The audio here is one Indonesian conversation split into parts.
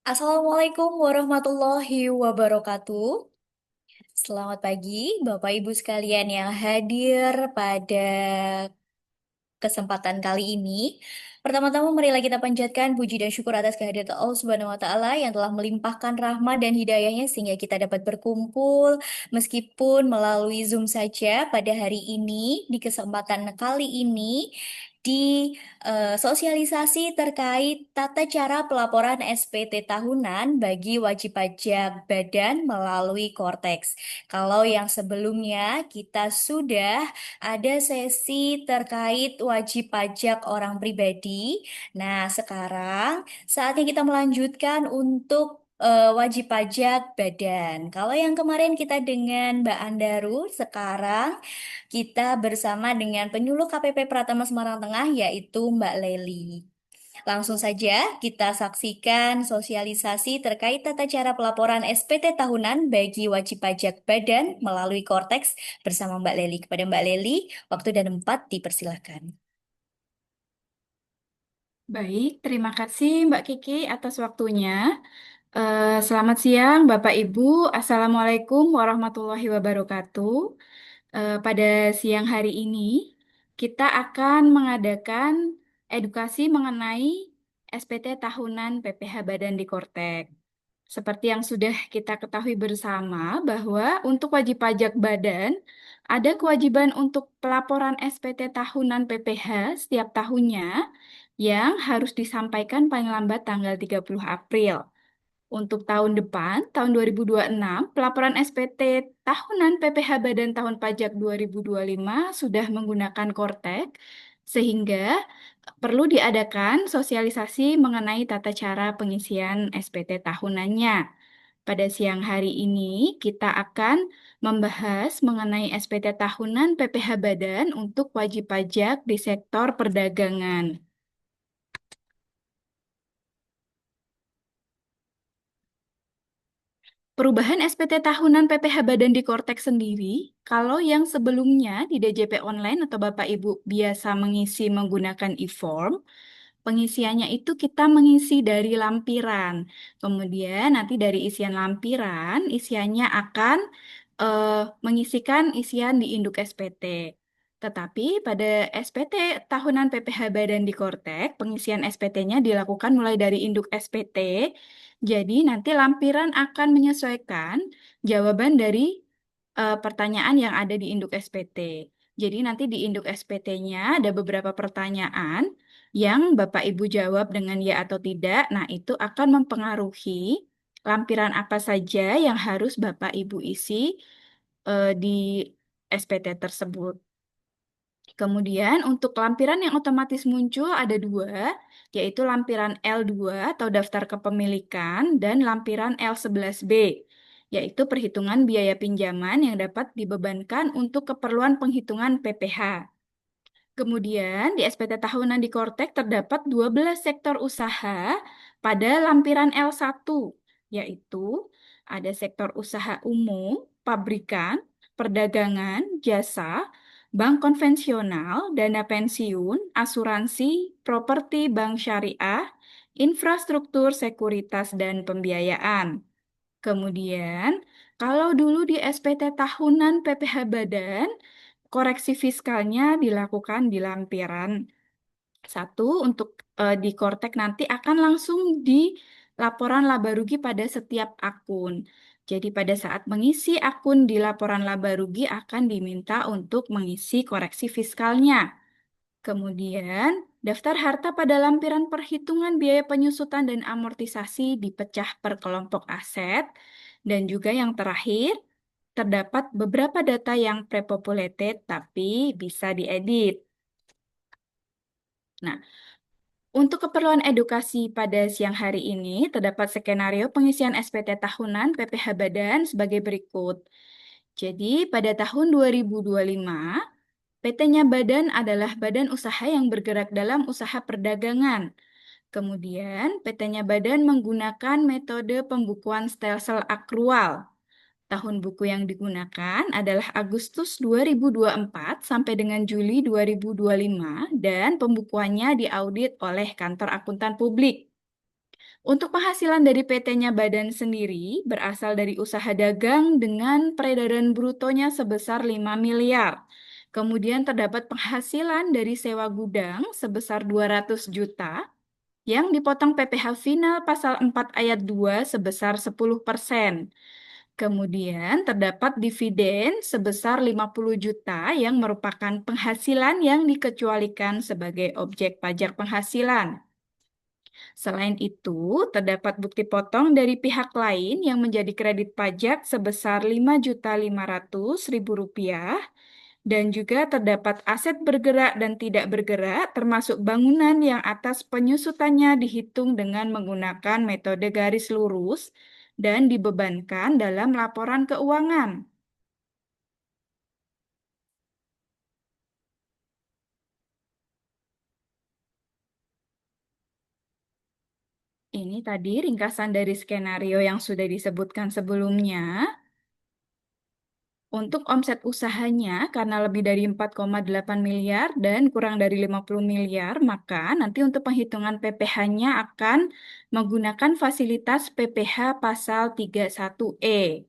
Assalamualaikum warahmatullahi wabarakatuh. Selamat pagi, Bapak Ibu sekalian yang hadir pada kesempatan kali ini. Pertama-tama marilah kita panjatkan puji dan syukur atas kehadiran Allah Subhanahu wa taala yang telah melimpahkan rahmat dan hidayahnya sehingga kita dapat berkumpul meskipun melalui Zoom saja pada hari ini di kesempatan kali ini di sosialisasi terkait tata cara pelaporan SPT tahunan bagi wajib pajak badan melalui Kortex. Kalau yang sebelumnya kita sudah ada sesi terkait wajib pajak orang pribadi. Nah, sekarang saatnya kita melanjutkan untuk wajib pajak badan. Kalau yang kemarin kita dengan Mbak Andaru, sekarang kita bersama dengan penyuluh KPP Pratama Semarang Tengah, yaitu Mbak Leli. Langsung saja kita saksikan sosialisasi terkait tata cara pelaporan SPT tahunan bagi wajib pajak badan melalui Kortex bersama Mbak Leli. Kepada Mbak Leli, waktu dan tempat dipersilahkan. Baik, terima kasih Mbak Kiki atas waktunya. Selamat siang Bapak Ibu, Assalamualaikum warahmatullahi wabarakatuh. Pada siang hari ini, kita akan mengadakan edukasi mengenai SPT tahunan PPh Badan di Kortek. Seperti yang sudah kita ketahui bersama bahwa untuk wajib pajak badan, ada kewajiban untuk pelaporan SPT tahunan PPh setiap tahunnya yang harus disampaikan paling lambat tanggal 30 April. Untuk tahun depan, tahun 2026, pelaporan SPT tahunan PPh Badan Tahun Pajak 2025 sudah menggunakan Kortek, sehingga perlu diadakan sosialisasi mengenai tata cara pengisian SPT tahunannya. Pada siang hari ini, kita akan membahas mengenai SPT tahunan PPh Badan untuk wajib pajak di sektor perdagangan. Perubahan SPT tahunan PPh Badan di Kortek sendiri, kalau yang sebelumnya di DJP online atau Bapak Ibu biasa mengisi menggunakan e-form, pengisiannya itu kita mengisi dari lampiran. Kemudian nanti dari isian lampiran, isiannya akan eh, mengisikan isian di induk SPT. Tetapi pada SPT tahunan PPh Badan di Kortek, pengisian SPT-nya dilakukan mulai dari induk SPT. Jadi nanti lampiran akan menyesuaikan jawaban dari pertanyaan yang ada di induk SPT. Jadi nanti di induk SPT-nya ada beberapa pertanyaan yang Bapak Ibu jawab dengan ya atau tidak. Nah, itu akan mempengaruhi lampiran apa saja yang harus Bapak Ibu isi di SPT tersebut. Kemudian untuk lampiran yang otomatis muncul ada dua, yaitu lampiran L2 atau daftar kepemilikan dan lampiran L11B, yaitu perhitungan biaya pinjaman yang dapat dibebankan untuk keperluan penghitungan PPh. Kemudian di SPT tahunan di Kortek terdapat 12 sektor usaha pada lampiran L1, yaitu ada sektor usaha umum, pabrikan, perdagangan, jasa, bank konvensional, dana pensiun, asuransi, properti bank syariah, infrastruktur, sekuritas, dan pembiayaan. Kemudian, kalau dulu di SPT tahunan PPh Badan, koreksi fiskalnya dilakukan di lampiran satu untuk di Kortek nanti akan langsung di laporan laba rugi pada setiap akun. Jadi pada saat mengisi akun di laporan laba rugi akan diminta untuk mengisi koreksi fiskalnya. Kemudian, daftar harta pada lampiran perhitungan biaya penyusutan dan amortisasi dipecah per kelompok aset. Dan juga yang terakhir, terdapat beberapa data yang pre-populated tapi bisa diedit. Nah, untuk keperluan edukasi pada siang hari ini, terdapat skenario pengisian SPT tahunan PPh Badan sebagai berikut. Jadi, pada tahun 2025, PT-nya Badan adalah badan usaha yang bergerak dalam usaha perdagangan. Kemudian, PT-nya Badan menggunakan metode pembukuan stelsel akrual. Tahun buku yang digunakan adalah Agustus 2024 sampai dengan Juli 2025 dan pembukuannya diaudit oleh Kantor Akuntan Publik. Untuk penghasilan dari PT-nya Badan sendiri berasal dari usaha dagang dengan peredaran brutonya sebesar 5 miliar. Kemudian terdapat penghasilan dari sewa gudang sebesar 200 juta yang dipotong PPh final pasal 4 ayat 2 sebesar 10%. Kemudian terdapat dividen sebesar 50 juta yang merupakan penghasilan yang dikecualikan sebagai objek pajak penghasilan. Selain itu, terdapat bukti potong dari pihak lain yang menjadi kredit pajak sebesar Rp5.500.000 dan juga terdapat aset bergerak dan tidak bergerak termasuk bangunan yang atas penyusutannya dihitung dengan menggunakan metode garis lurus dan dibebankan dalam laporan keuangan. Ini tadi ringkasan dari skenario yang sudah disebutkan sebelumnya. Untuk omset usahanya, karena lebih dari 4,8 miliar dan kurang dari 50 miliar, maka nanti untuk penghitungan PPh-nya akan menggunakan fasilitas PPh pasal 31E.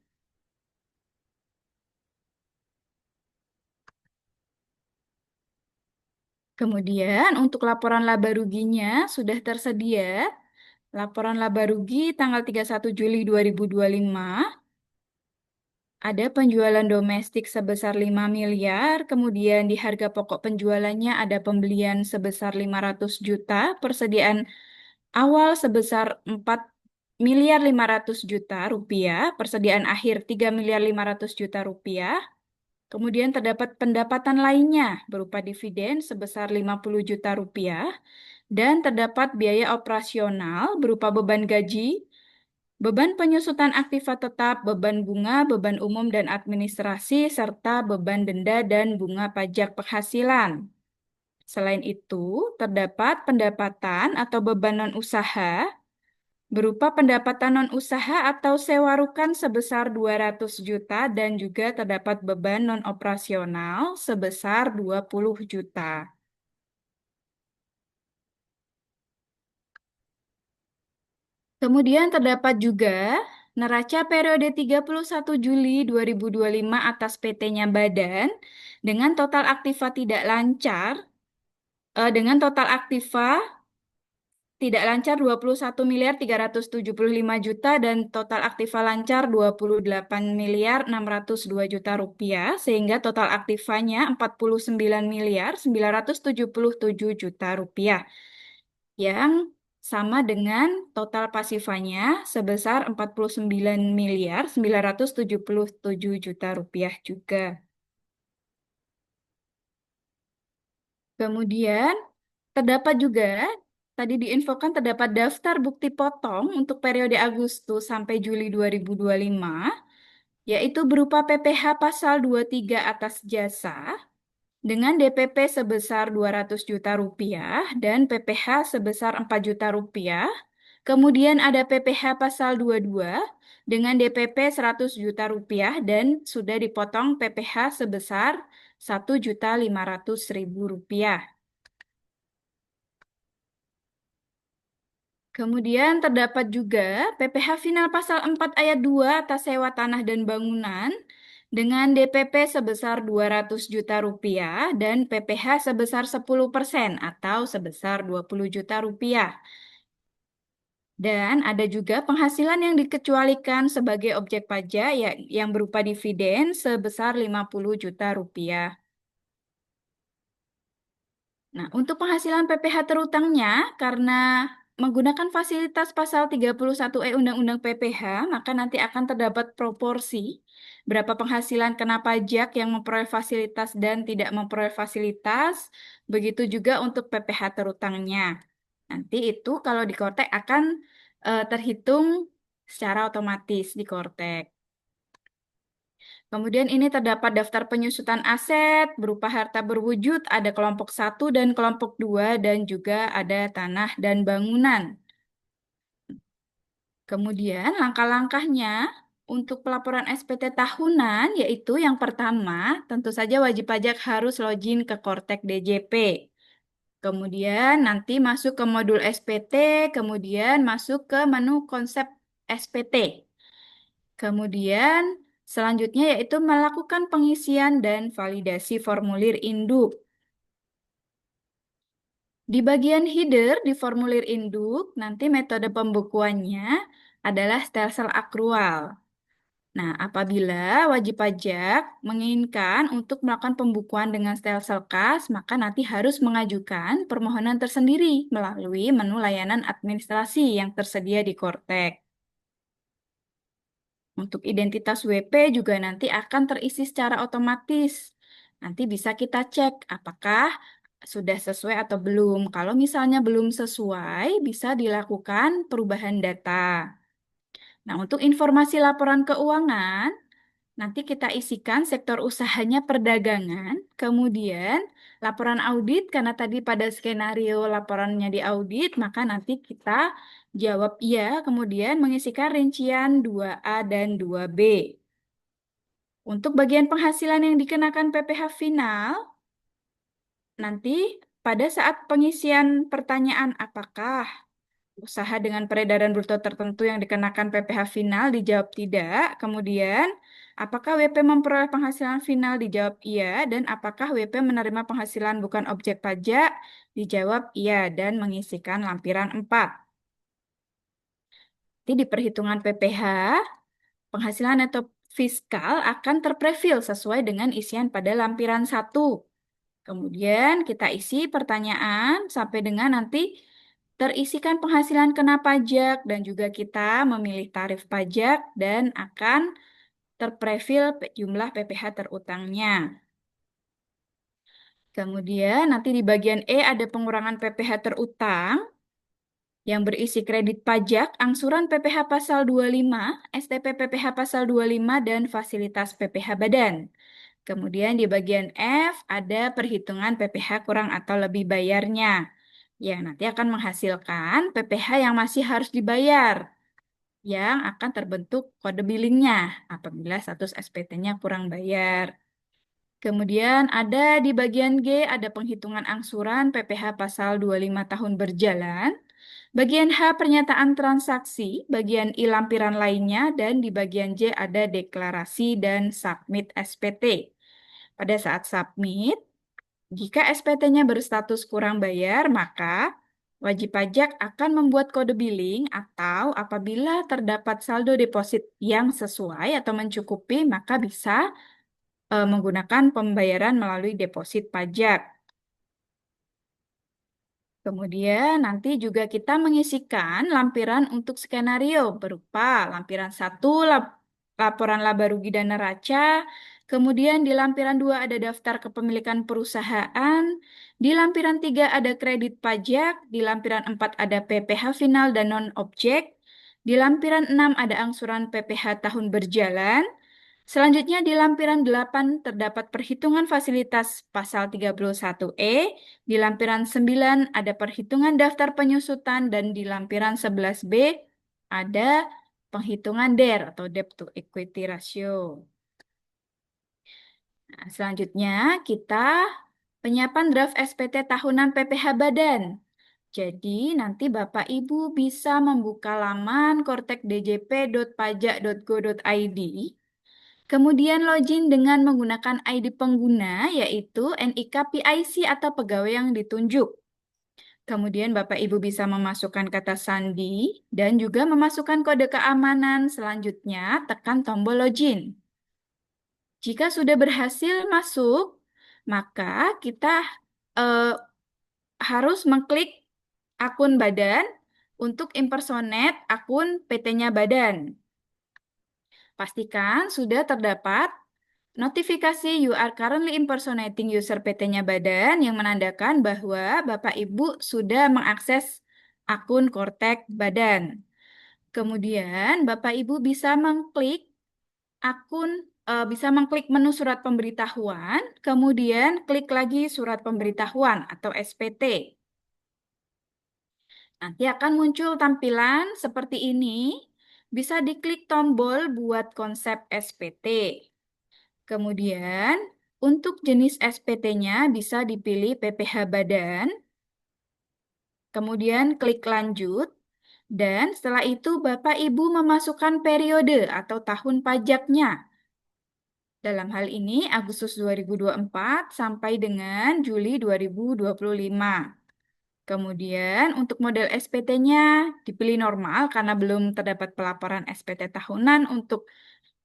Kemudian untuk laporan laba ruginya sudah tersedia. Laporan laba rugi tanggal 31 Juli 2025. Ada penjualan domestik sebesar 5 miliar, kemudian di harga pokok penjualannya ada pembelian sebesar 500 juta, persediaan awal sebesar 4.500.000.000 rupiah, persediaan akhir 3.500.000.000 rupiah, kemudian terdapat pendapatan lainnya berupa dividen sebesar 50 juta rupiah, dan terdapat biaya operasional berupa beban gaji, beban penyusutan aktiva tetap, beban bunga, beban umum dan administrasi, serta beban denda dan bunga pajak penghasilan. Selain itu, terdapat pendapatan atau beban non-usaha berupa pendapatan non-usaha atau sewa rukan sebesar 200 juta dan juga terdapat beban non-operasional sebesar 20 juta. Kemudian terdapat juga neraca periode 31 Juli 2025 atas PT-nya Badan dengan total aktiva tidak lancar, dengan total aktiva tidak lancar 21.375.000.000 dan total aktiva lancar 28.602.000.000 rupiah sehingga total aktivanya 49.977.000.000 rupiah yang sama dengan total pasifanya sebesar 49.977.000.000 rupiah juga. Kemudian terdapat juga, tadi diinfokan terdapat daftar bukti potong untuk periode Agustus sampai Juli 2025, yaitu berupa PPh pasal 23 atas jasa, dengan DPP sebesar 200 juta rupiah dan PPh sebesar 4 juta rupiah. Kemudian ada PPh pasal 22 dengan DPP 100 juta rupiah dan sudah dipotong PPh sebesar 1.500.000 rupiah. Kemudian terdapat juga PPh final pasal 4 ayat 2 atas sewa tanah dan bangunan dengan DPP sebesar 200 juta rupiah dan PPh sebesar 10% atau sebesar 20 juta rupiah. Dan ada juga penghasilan yang dikecualikan sebagai objek pajak yang berupa dividen sebesar 50 juta rupiah. Nah, untuk penghasilan PPh terutangnya, karena menggunakan fasilitas pasal 31E Undang-Undang PPh, maka nanti akan terdapat proporsi berapa penghasilan kena pajak yang memperoleh fasilitas dan tidak memperoleh fasilitas, begitu juga untuk PPh terutangnya. Nanti itu kalau di Kortek akan terhitung secara otomatis di Kortek. Kemudian ini terdapat daftar penyusutan aset berupa harta berwujud, ada kelompok 1 dan kelompok 2 dan juga ada tanah dan bangunan. Kemudian langkah-langkahnya untuk pelaporan SPT tahunan yaitu yang pertama, tentu saja wajib pajak harus login ke Kortek DJP. Kemudian nanti masuk ke modul SPT, kemudian masuk ke menu konsep SPT. Kemudian selanjutnya yaitu melakukan pengisian dan validasi formulir induk. Di bagian header di formulir induk, nanti metode pembukuannya adalah stelsel akrual. Nah, apabila wajib pajak menginginkan untuk melakukan pembukuan dengan stelsel kas, maka nanti harus mengajukan permohonan tersendiri melalui menu layanan administrasi yang tersedia di Kortek. Untuk identitas WP juga nanti akan terisi secara otomatis. Nanti bisa kita cek apakah sudah sesuai atau belum. Kalau misalnya belum sesuai, bisa dilakukan perubahan data. Nah, untuk informasi laporan keuangan, nanti kita isikan sektor usahanya perdagangan, kemudian laporan audit, karena tadi pada skenario laporannya di audit, maka nanti kita jawab iya, kemudian mengisikan rincian 2A dan 2B. Untuk bagian penghasilan yang dikenakan PPh final, nanti pada saat pengisian pertanyaan apakah usaha dengan peredaran bruto tertentu yang dikenakan PPh final dijawab tidak. Kemudian, apakah WP memperoleh penghasilan final dijawab iya dan apakah WP menerima penghasilan bukan objek pajak dijawab iya dan mengisikan lampiran 4. Jadi di perhitungan PPh, penghasilan neto fiskal akan terprofil sesuai dengan isian pada lampiran 1. Kemudian kita isi pertanyaan sampai dengan nanti terisikan penghasilan kena pajak dan juga kita memilih tarif pajak dan akan terprofil jumlah PPh terutangnya. Kemudian nanti di bagian E ada pengurangan PPh terutang yang berisi kredit pajak, angsuran PPh pasal 25, STP PPh pasal 25 dan fasilitas PPh badan. Kemudian di bagian F ada perhitungan PPh kurang atau lebih bayarnya. Yang nanti akan menghasilkan PPh yang masih harus dibayar, yang akan terbentuk kode billingnya apabila status SPT-nya kurang bayar. Kemudian ada di bagian G ada penghitungan angsuran PPh pasal 25 tahun berjalan. Bagian H pernyataan transaksi, bagian I lampiran lainnya, dan di bagian J ada deklarasi dan submit SPT. Pada saat submit, jika SPT-nya berstatus kurang bayar, maka wajib pajak akan membuat kode billing atau apabila terdapat saldo deposit yang sesuai atau mencukupi, maka bisa menggunakan pembayaran melalui deposit pajak. Kemudian nanti juga kita mengisikan lampiran untuk skenario berupa lampiran 1 laporan laba rugi dan neraca, kemudian di lampiran 2 ada daftar kepemilikan perusahaan, di lampiran 3 ada kredit pajak, di lampiran 4 ada PPh final dan non-objek, di lampiran 6 ada angsuran PPh tahun berjalan. Selanjutnya di lampiran 8 terdapat perhitungan fasilitas pasal 31E, di lampiran 9 ada perhitungan daftar penyusutan dan di lampiran 11B ada penghitungan DER atau debt to equity ratio. Nah, selanjutnya kita penyiapan draft SPT tahunan PPh Badan. Jadi nanti Bapak Ibu bisa membuka laman kortekdjp.pajak.go.id. Kemudian login dengan menggunakan ID pengguna, yaitu NIK PIC atau pegawai yang ditunjuk. Kemudian Bapak Ibu bisa memasukkan kata sandi dan juga memasukkan kode keamanan. Selanjutnya, tekan tombol login. Jika sudah berhasil masuk, maka kita eh, harus mengklik akun badan untuk impersonate akun PT-nya badan. Pastikan sudah terdapat notifikasi you are currently impersonating user PT-nya badan yang menandakan bahwa Bapak Ibu sudah mengakses akun Kortek badan. Kemudian Bapak Ibu bisa mengklik akun bisa mengklik menu surat pemberitahuan, kemudian klik lagi surat pemberitahuan atau SPT. Nanti akan muncul tampilan seperti ini. Bisa diklik tombol buat konsep SPT. Kemudian, untuk jenis SPT-nya bisa dipilih PPh Badan. Kemudian klik lanjut, dan setelah itu Bapak Ibu memasukkan periode atau tahun pajaknya. Dalam hal ini Agustus 2024 sampai dengan Juli 2025. Kemudian untuk model SPT-nya dipilih normal karena belum terdapat pelaporan SPT tahunan untuk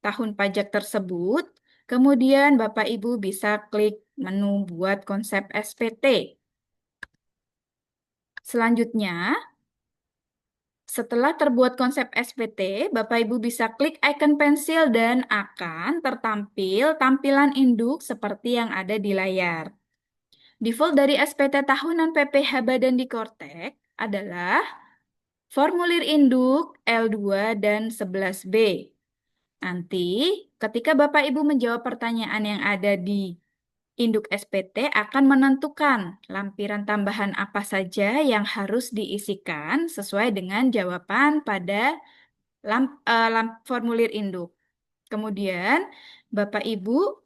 tahun pajak tersebut. Kemudian Bapak Ibu bisa klik menu buat konsep SPT. Selanjutnya, setelah terbuat konsep SPT, Bapak Ibu bisa klik icon pensil dan akan tertampil tampilan induk seperti yang ada di layar. Default dari SPT tahunan PPH Badan di Kortek adalah formulir induk L2 dan 11B. Nanti, ketika Bapak Ibu menjawab pertanyaan yang ada di induk SPT akan menentukan lampiran tambahan apa saja yang harus diisikan sesuai dengan jawaban pada formulir induk. Kemudian, Bapak Ibu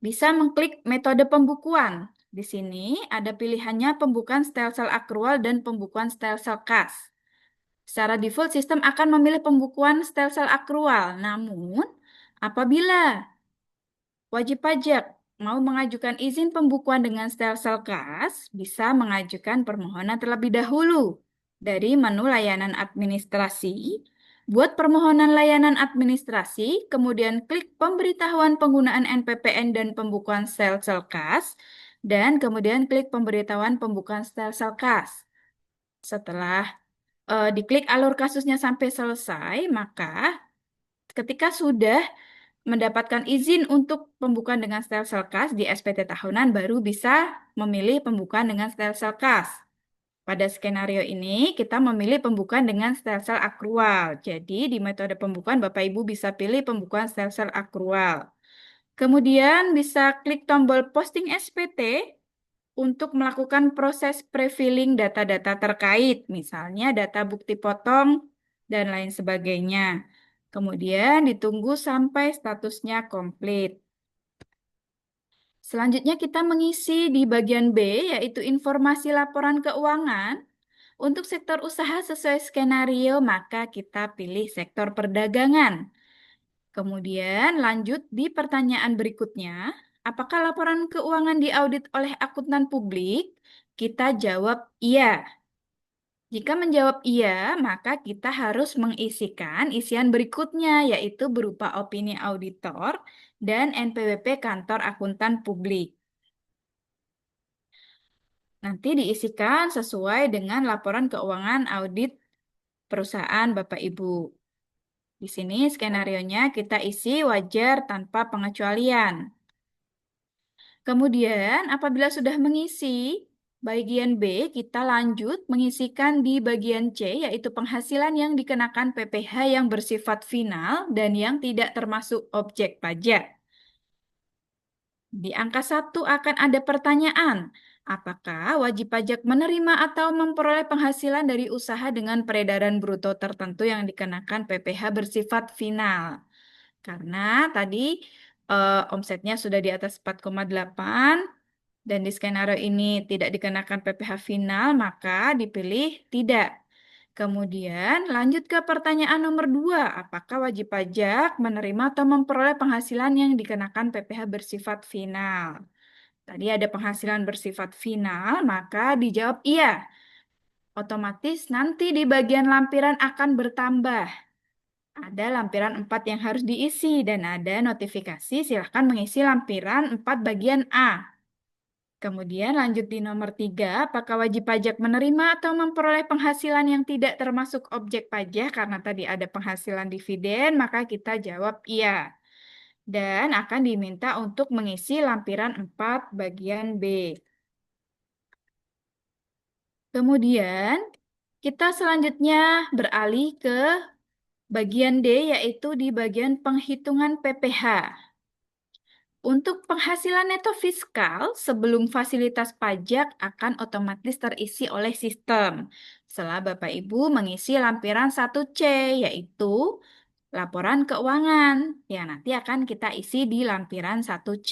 bisa mengklik metode pembukuan. Di sini ada pilihannya pembukuan stelsel akrual dan pembukuan stelsel kas. Secara default, sistem akan memilih pembukuan stelsel akrual. Namun, apabila wajib pajak mau mengajukan izin pembukuan dengan stelsel kas, bisa mengajukan permohonan terlebih dahulu dari menu layanan administrasi. Buat permohonan layanan administrasi, kemudian klik pemberitahuan penggunaan NPPN dan pembukuan stelsel kas, dan kemudian klik pemberitahuan pembukuan stelsel kas. Setelah diklik alur kasusnya sampai selesai, maka ketika sudah mendapatkan izin untuk pembukaan dengan stelsel kas di SPT tahunan, baru bisa memilih pembukaan dengan stelsel kas. Pada skenario ini, kita memilih pembukaan dengan stelsel akrual. Jadi, di metode pembukaan, Bapak Ibu bisa pilih pembukaan stelsel akrual. Kemudian, bisa klik tombol posting SPT untuk melakukan proses pre-filling data-data terkait, misalnya data bukti potong dan lain sebagainya. Kemudian ditunggu sampai statusnya komplit. Selanjutnya kita mengisi di bagian B, yaitu informasi laporan keuangan. Untuk sektor usaha sesuai skenario, maka kita pilih sektor perdagangan. Kemudian lanjut di pertanyaan berikutnya, apakah laporan keuangan diaudit oleh akuntan publik? Kita jawab iya. Jika menjawab iya, maka kita harus mengisikan isian berikutnya, yaitu berupa opini auditor dan NPWP kantor akuntan publik. Nanti diisikan sesuai dengan laporan keuangan audit perusahaan Bapak Ibu. Di sini skenarionya kita isi wajar tanpa pengecualian. Kemudian, apabila sudah mengisi bagian B, kita lanjut mengisikan di bagian C, yaitu penghasilan yang dikenakan PPh yang bersifat final dan yang tidak termasuk objek pajak. Di angka 1 akan ada pertanyaan, apakah wajib pajak menerima atau memperoleh penghasilan dari usaha dengan peredaran bruto tertentu yang dikenakan PPh bersifat final? Karena tadi omsetnya sudah di atas 4,8 dan di skenario ini tidak dikenakan PPh final, maka dipilih tidak. Kemudian lanjut ke pertanyaan nomor 2, apakah wajib pajak menerima atau memperoleh penghasilan yang dikenakan PPh bersifat final? Tadi ada penghasilan bersifat final, maka dijawab iya. Otomatis nanti di bagian lampiran akan bertambah. Ada lampiran 4 yang harus diisi dan ada notifikasi silahkan mengisi lampiran 4 bagian A. Kemudian lanjut di nomor 3, apakah wajib pajak menerima atau memperoleh penghasilan yang tidak termasuk objek pajak karena tadi ada penghasilan dividen, maka kita jawab iya. Dan akan diminta untuk mengisi lampiran 4 bagian B. Kemudian kita selanjutnya beralih ke bagian D, yaitu di bagian penghitungan PPh. Untuk penghasilan neto fiskal sebelum fasilitas pajak akan otomatis terisi oleh sistem. Setelah Bapak Ibu mengisi lampiran 1C, yaitu laporan keuangan, yang nanti akan kita isi di lampiran 1C.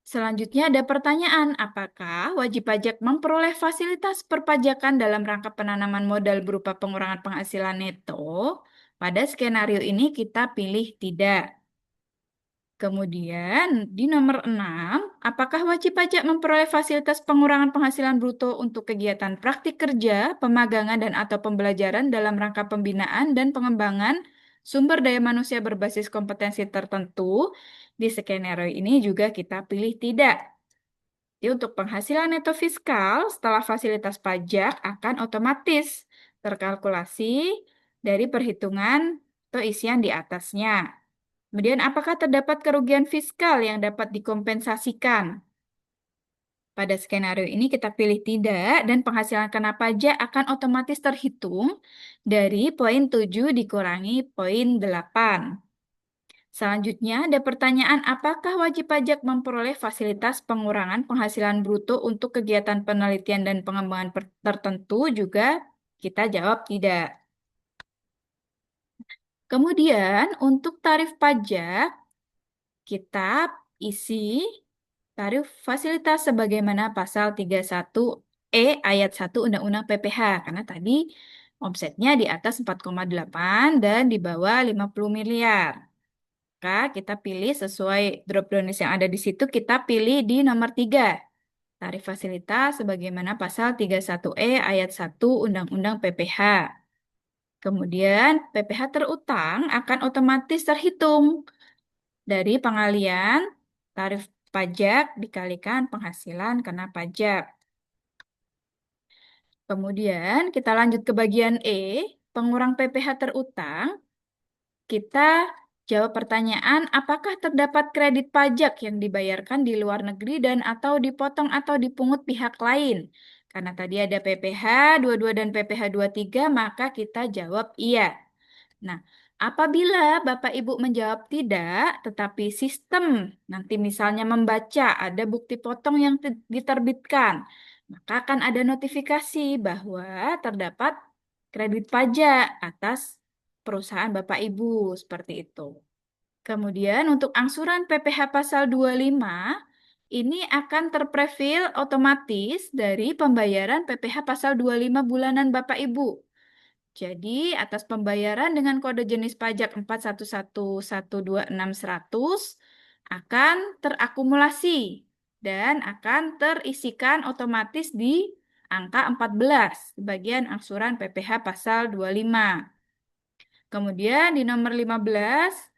Selanjutnya ada pertanyaan, apakah wajib pajak memperoleh fasilitas perpajakan dalam rangka penanaman modal berupa pengurangan penghasilan neto? Pada skenario ini kita pilih tidak. Kemudian di nomor 6, apakah wajib pajak memperoleh fasilitas pengurangan penghasilan bruto untuk kegiatan praktik kerja, pemagangan dan atau pembelajaran dalam rangka pembinaan dan pengembangan sumber daya manusia berbasis kompetensi tertentu? Di skenario ini juga kita pilih tidak. Jadi untuk penghasilan neto fiskal setelah fasilitas pajak akan otomatis terkalkulasi dari perhitungan atau isian di atasnya. Kemudian, apakah terdapat kerugian fiskal yang dapat dikompensasikan? Pada skenario ini kita pilih tidak dan penghasilan kena pajak akan otomatis terhitung dari poin 7 dikurangi poin 8. Selanjutnya ada pertanyaan apakah wajib pajak memperoleh fasilitas pengurangan penghasilan bruto untuk kegiatan penelitian dan pengembangan tertentu juga kita jawab tidak. Kemudian untuk tarif pajak kita isi tarif fasilitas sebagaimana pasal 31E ayat 1 Undang-Undang PPH karena tadi omsetnya di atas 4,8 dan di bawah 50 miliar. Maka kita pilih sesuai drop down list yang ada di situ, kita pilih di nomor 3. Tarif fasilitas sebagaimana pasal 31E ayat 1 Undang-Undang PPH. Kemudian PPH terutang akan otomatis terhitung dari pengalian tarif pajak dikalikan penghasilan kena pajak. Kemudian kita lanjut ke bagian E, pengurang PPH terutang. Kita jawab pertanyaan, apakah terdapat kredit pajak yang dibayarkan di luar negeri dan atau dipotong atau dipungut pihak lain? Karena tadi ada PPh 22 dan PPh 23, maka kita jawab iya. Nah, apabila Bapak Ibu menjawab tidak, tetapi sistem nanti misalnya membaca ada bukti potong yang diterbitkan, maka akan ada notifikasi bahwa terdapat kredit pajak atas perusahaan Bapak Ibu, seperti itu. Kemudian untuk angsuran PPh pasal 25, ini akan terprofil otomatis dari pembayaran PPh pasal 25 bulanan Bapak Ibu. Jadi, atas pembayaran dengan kode jenis pajak 411126100 akan terakumulasi dan akan terisikan otomatis di angka 14 bagian angsuran PPh pasal 25. Kemudian di nomor 15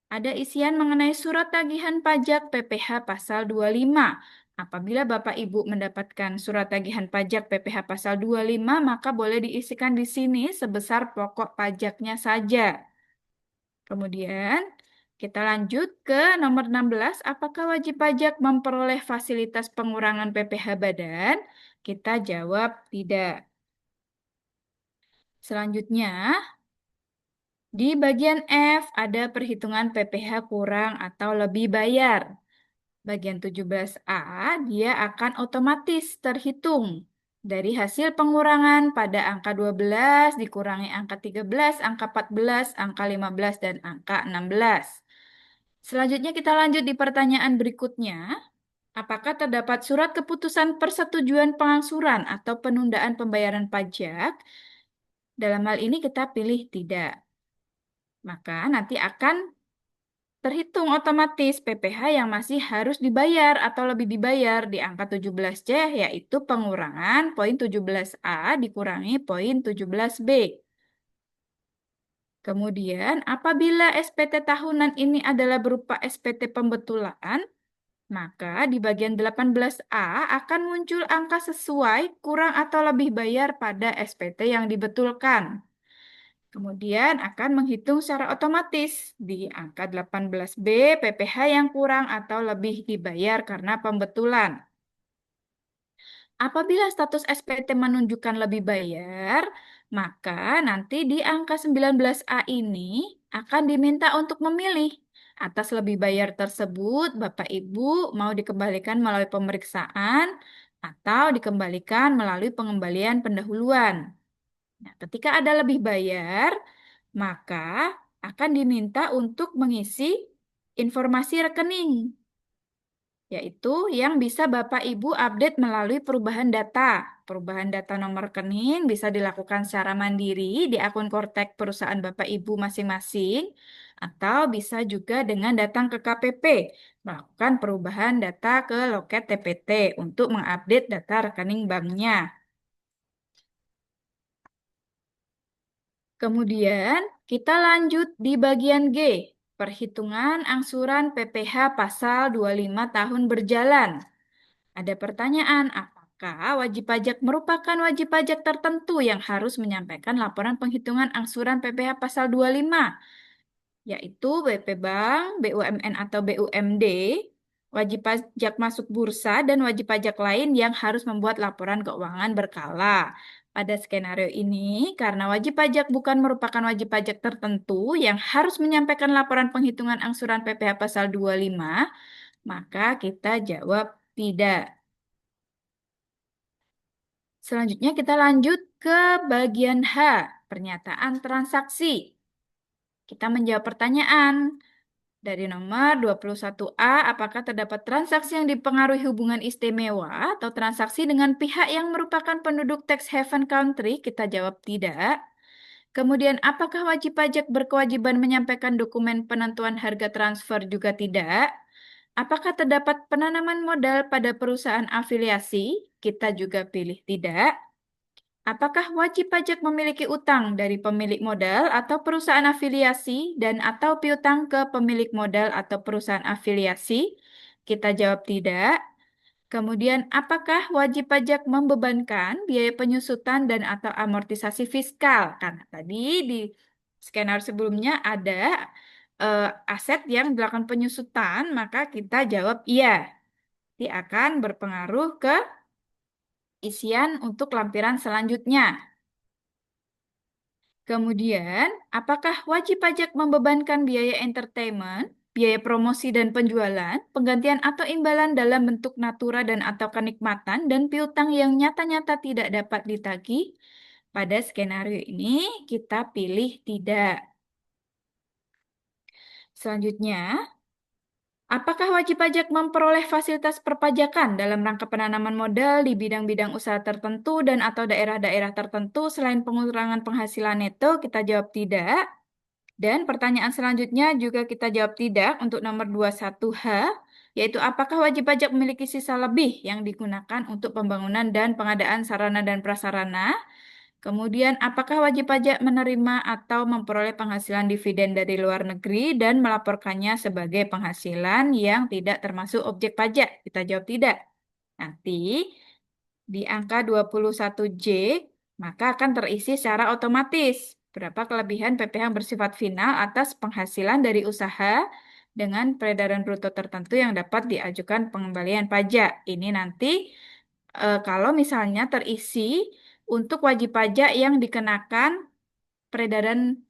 ada isian mengenai surat tagihan pajak PPh pasal 25. Apabila Bapak Ibu mendapatkan surat tagihan pajak PPh pasal 25, maka boleh diisikan di sini sebesar pokok pajaknya saja. Kemudian kita lanjut ke nomor 16, apakah wajib pajak memperoleh fasilitas pengurangan PPh badan? Kita jawab tidak. Selanjutnya, di bagian F ada perhitungan PPh kurang atau lebih bayar. Bagian 17A, dia akan otomatis terhitung dari hasil pengurangan pada angka 12 dikurangi angka 13, angka 14, angka 15, dan angka 16. Selanjutnya kita lanjut di pertanyaan berikutnya. Apakah terdapat surat keputusan persetujuan pengangsuran atau penundaan pembayaran pajak? Dalam hal ini kita pilih tidak. Maka nanti akan terhitung otomatis PPh yang masih harus dibayar atau lebih dibayar di angka 17C, yaitu pengurangan poin 17A dikurangi poin 17B. Kemudian, apabila SPT tahunan ini adalah berupa SPT pembetulan, maka di bagian 18A akan muncul angka sesuai kurang atau lebih bayar pada SPT yang dibetulkan. Kemudian akan menghitung secara otomatis di angka 18B PPh yang kurang atau lebih dibayar karena pembetulan. Apabila status SPT menunjukkan lebih bayar, maka nanti di angka 19A ini akan diminta untuk memilih. Atas lebih bayar tersebut, Bapak Ibu mau dikembalikan melalui pemeriksaan atau dikembalikan melalui pengembalian pendahuluan. Nah, ketika ada lebih bayar, maka akan diminta untuk mengisi informasi rekening. yaitu yang bisa Bapak Ibu update melalui perubahan data. Perubahan data nomor rekening bisa dilakukan secara mandiri di akun Kortek perusahaan Bapak Ibu masing-masing, atau bisa juga dengan datang ke KPP, melakukan perubahan data ke loket TPT untuk mengupdate data rekening banknya. Kemudian kita lanjut di bagian G, perhitungan angsuran PPh pasal 25 tahun berjalan. Ada pertanyaan, apakah wajib pajak merupakan wajib pajak tertentu yang harus menyampaikan laporan penghitungan angsuran PPh pasal 25, yaitu BP Bank, BUMN atau BUMD, wajib pajak masuk bursa, dan wajib pajak lain yang harus membuat laporan keuangan berkala. Pada skenario ini, karena wajib pajak bukan merupakan wajib pajak tertentu yang harus menyampaikan laporan penghitungan angsuran PPh pasal 25, maka kita jawab tidak. Selanjutnya kita lanjut ke bagian H, pernyataan transaksi. Kita menjawab pertanyaan dari nomor 21A, apakah terdapat transaksi yang dipengaruhi hubungan istimewa atau transaksi dengan pihak yang merupakan penduduk tax haven country? Kita jawab tidak. Kemudian, apakah wajib pajak berkewajiban menyampaikan dokumen penentuan harga transfer? Juga tidak. Apakah terdapat penanaman modal pada perusahaan afiliasi? Kita juga pilih tidak. Apakah wajib pajak memiliki utang dari pemilik modal atau perusahaan afiliasi dan atau piutang ke pemilik modal atau perusahaan afiliasi? Kita jawab tidak. Kemudian, apakah wajib pajak membebankan biaya penyusutan dan atau amortisasi fiskal? Karena tadi di skenario sebelumnya ada aset yang dilakukan penyusutan, maka kita jawab iya. Dia akan berpengaruh ke isian untuk lampiran selanjutnya. Kemudian, apakah wajib pajak membebankan biaya entertainment, biaya promosi dan penjualan, penggantian atau imbalan dalam bentuk natura dan atau kenikmatan, dan piutang yang nyata-nyata tidak dapat ditagih? Pada skenario ini, kita pilih tidak. Selanjutnya, apakah wajib pajak memperoleh fasilitas perpajakan dalam rangka penanaman modal di bidang-bidang usaha tertentu dan atau daerah-daerah tertentu selain pengurangan penghasilan neto? Kita jawab tidak. Dan pertanyaan selanjutnya juga kita jawab tidak untuk nomor 21H, yaitu apakah wajib pajak memiliki sisa lebih yang digunakan untuk pembangunan dan pengadaan sarana dan prasarana? Kemudian, apakah wajib pajak menerima atau memperoleh penghasilan dividen dari luar negeri dan melaporkannya sebagai penghasilan yang tidak termasuk objek pajak? Kita jawab tidak. Nanti di angka 21J, maka akan terisi secara otomatis berapa kelebihan PPh yang bersifat final atas penghasilan dari usaha dengan peredaran bruto tertentu yang dapat diajukan pengembalian pajak. Ini nanti kalau misalnya terisi untuk wajib pajak yang dikenakan peredaran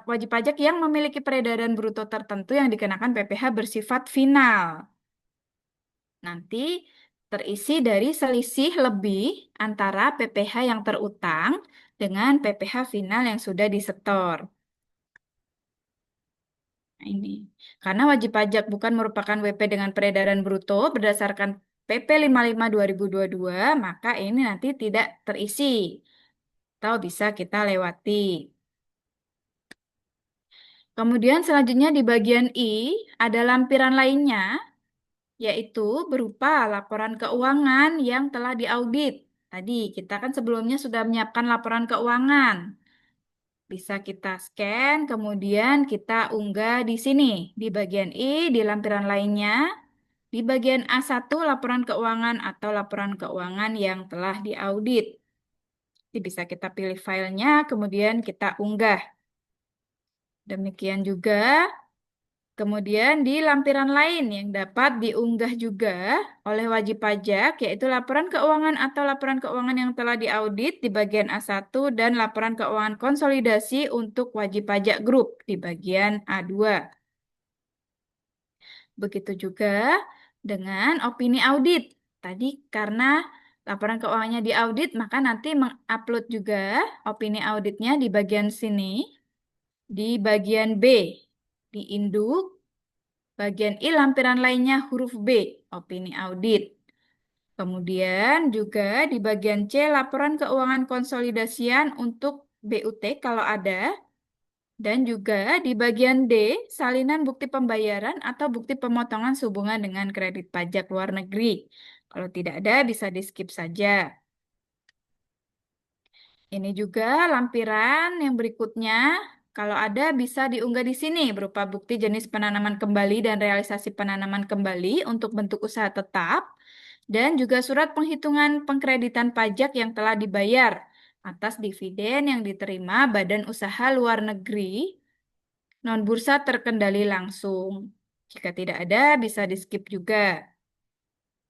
wajib pajak yang memiliki peredaran bruto tertentu yang dikenakan PPh bersifat final. Nanti terisi dari selisih lebih antara PPh yang terutang dengan PPh final yang sudah disetor. Nah, ini. Karena wajib pajak bukan merupakan WP dengan peredaran bruto berdasarkan PP 55 2022, maka ini nanti tidak terisi atau bisa kita lewati. Kemudian selanjutnya di bagian I ada lampiran lainnya, yaitu berupa laporan keuangan yang telah diaudit. Tadi kita kan sebelumnya sudah menyiapkan laporan keuangan. Bisa kita scan, kemudian kita unggah di sini. Di bagian I, di lampiran lainnya. Di bagian A1, laporan keuangan atau laporan keuangan yang telah diaudit. Jadi bisa kita pilih filenya, kemudian kita unggah. Demikian juga. Kemudian di lampiran lain yang dapat diunggah juga oleh wajib pajak, yaitu laporan keuangan atau laporan keuangan yang telah diaudit di bagian A1 dan laporan keuangan konsolidasi untuk wajib pajak grup di bagian A2. Begitu juga dengan opini audit. Tadi karena laporan keuangannya diaudit, maka nanti mengupload juga opini auditnya di bagian sini, di bagian B, di induk. Bagian I lampiran lainnya huruf B, opini audit. Kemudian juga di bagian C laporan keuangan konsolidasian untuk BUT kalau ada. Dan juga di bagian D, salinan bukti pembayaran atau bukti pemotongan sehubungan dengan kredit pajak luar negeri. Kalau tidak ada, bisa di-skip saja. Ini juga lampiran yang berikutnya, kalau ada bisa diunggah di sini berupa bukti jenis penanaman kembali dan realisasi penanaman kembali untuk bentuk usaha tetap, dan juga surat penghitungan pengkreditan pajak yang telah dibayar atas dividen yang diterima badan usaha luar negeri non-bursa terkendali langsung. Jika tidak ada, bisa di-skip juga.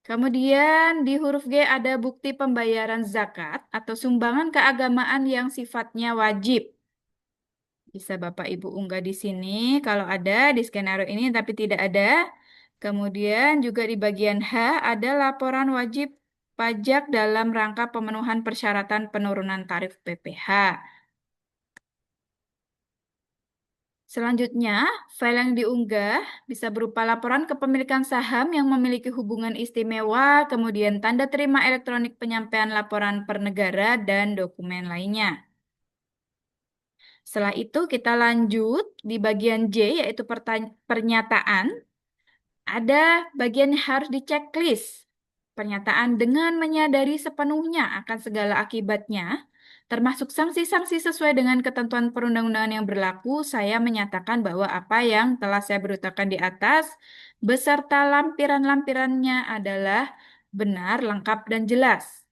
Kemudian di huruf G ada bukti pembayaran zakat atau sumbangan keagamaan yang sifatnya wajib. Bisa Bapak Ibu unggah di sini kalau ada di skenario ini tapi tidak ada. Kemudian juga di bagian H ada laporan wajib pajak dalam rangka pemenuhan persyaratan penurunan tarif PPh. Selanjutnya, file yang diunggah bisa berupa laporan kepemilikan saham yang memiliki hubungan istimewa, kemudian tanda terima elektronik penyampaian laporan per negara, dan dokumen lainnya. Setelah itu kita lanjut di bagian J, yaitu pernyataan. Ada bagian yang harus di-checklist. Pernyataan dengan menyadari sepenuhnya akan segala akibatnya, termasuk sanksi-sanksi sesuai dengan ketentuan perundang-undangan yang berlaku, saya menyatakan bahwa apa yang telah saya beritakan di atas, beserta lampiran-lampirannya adalah benar, lengkap, dan jelas.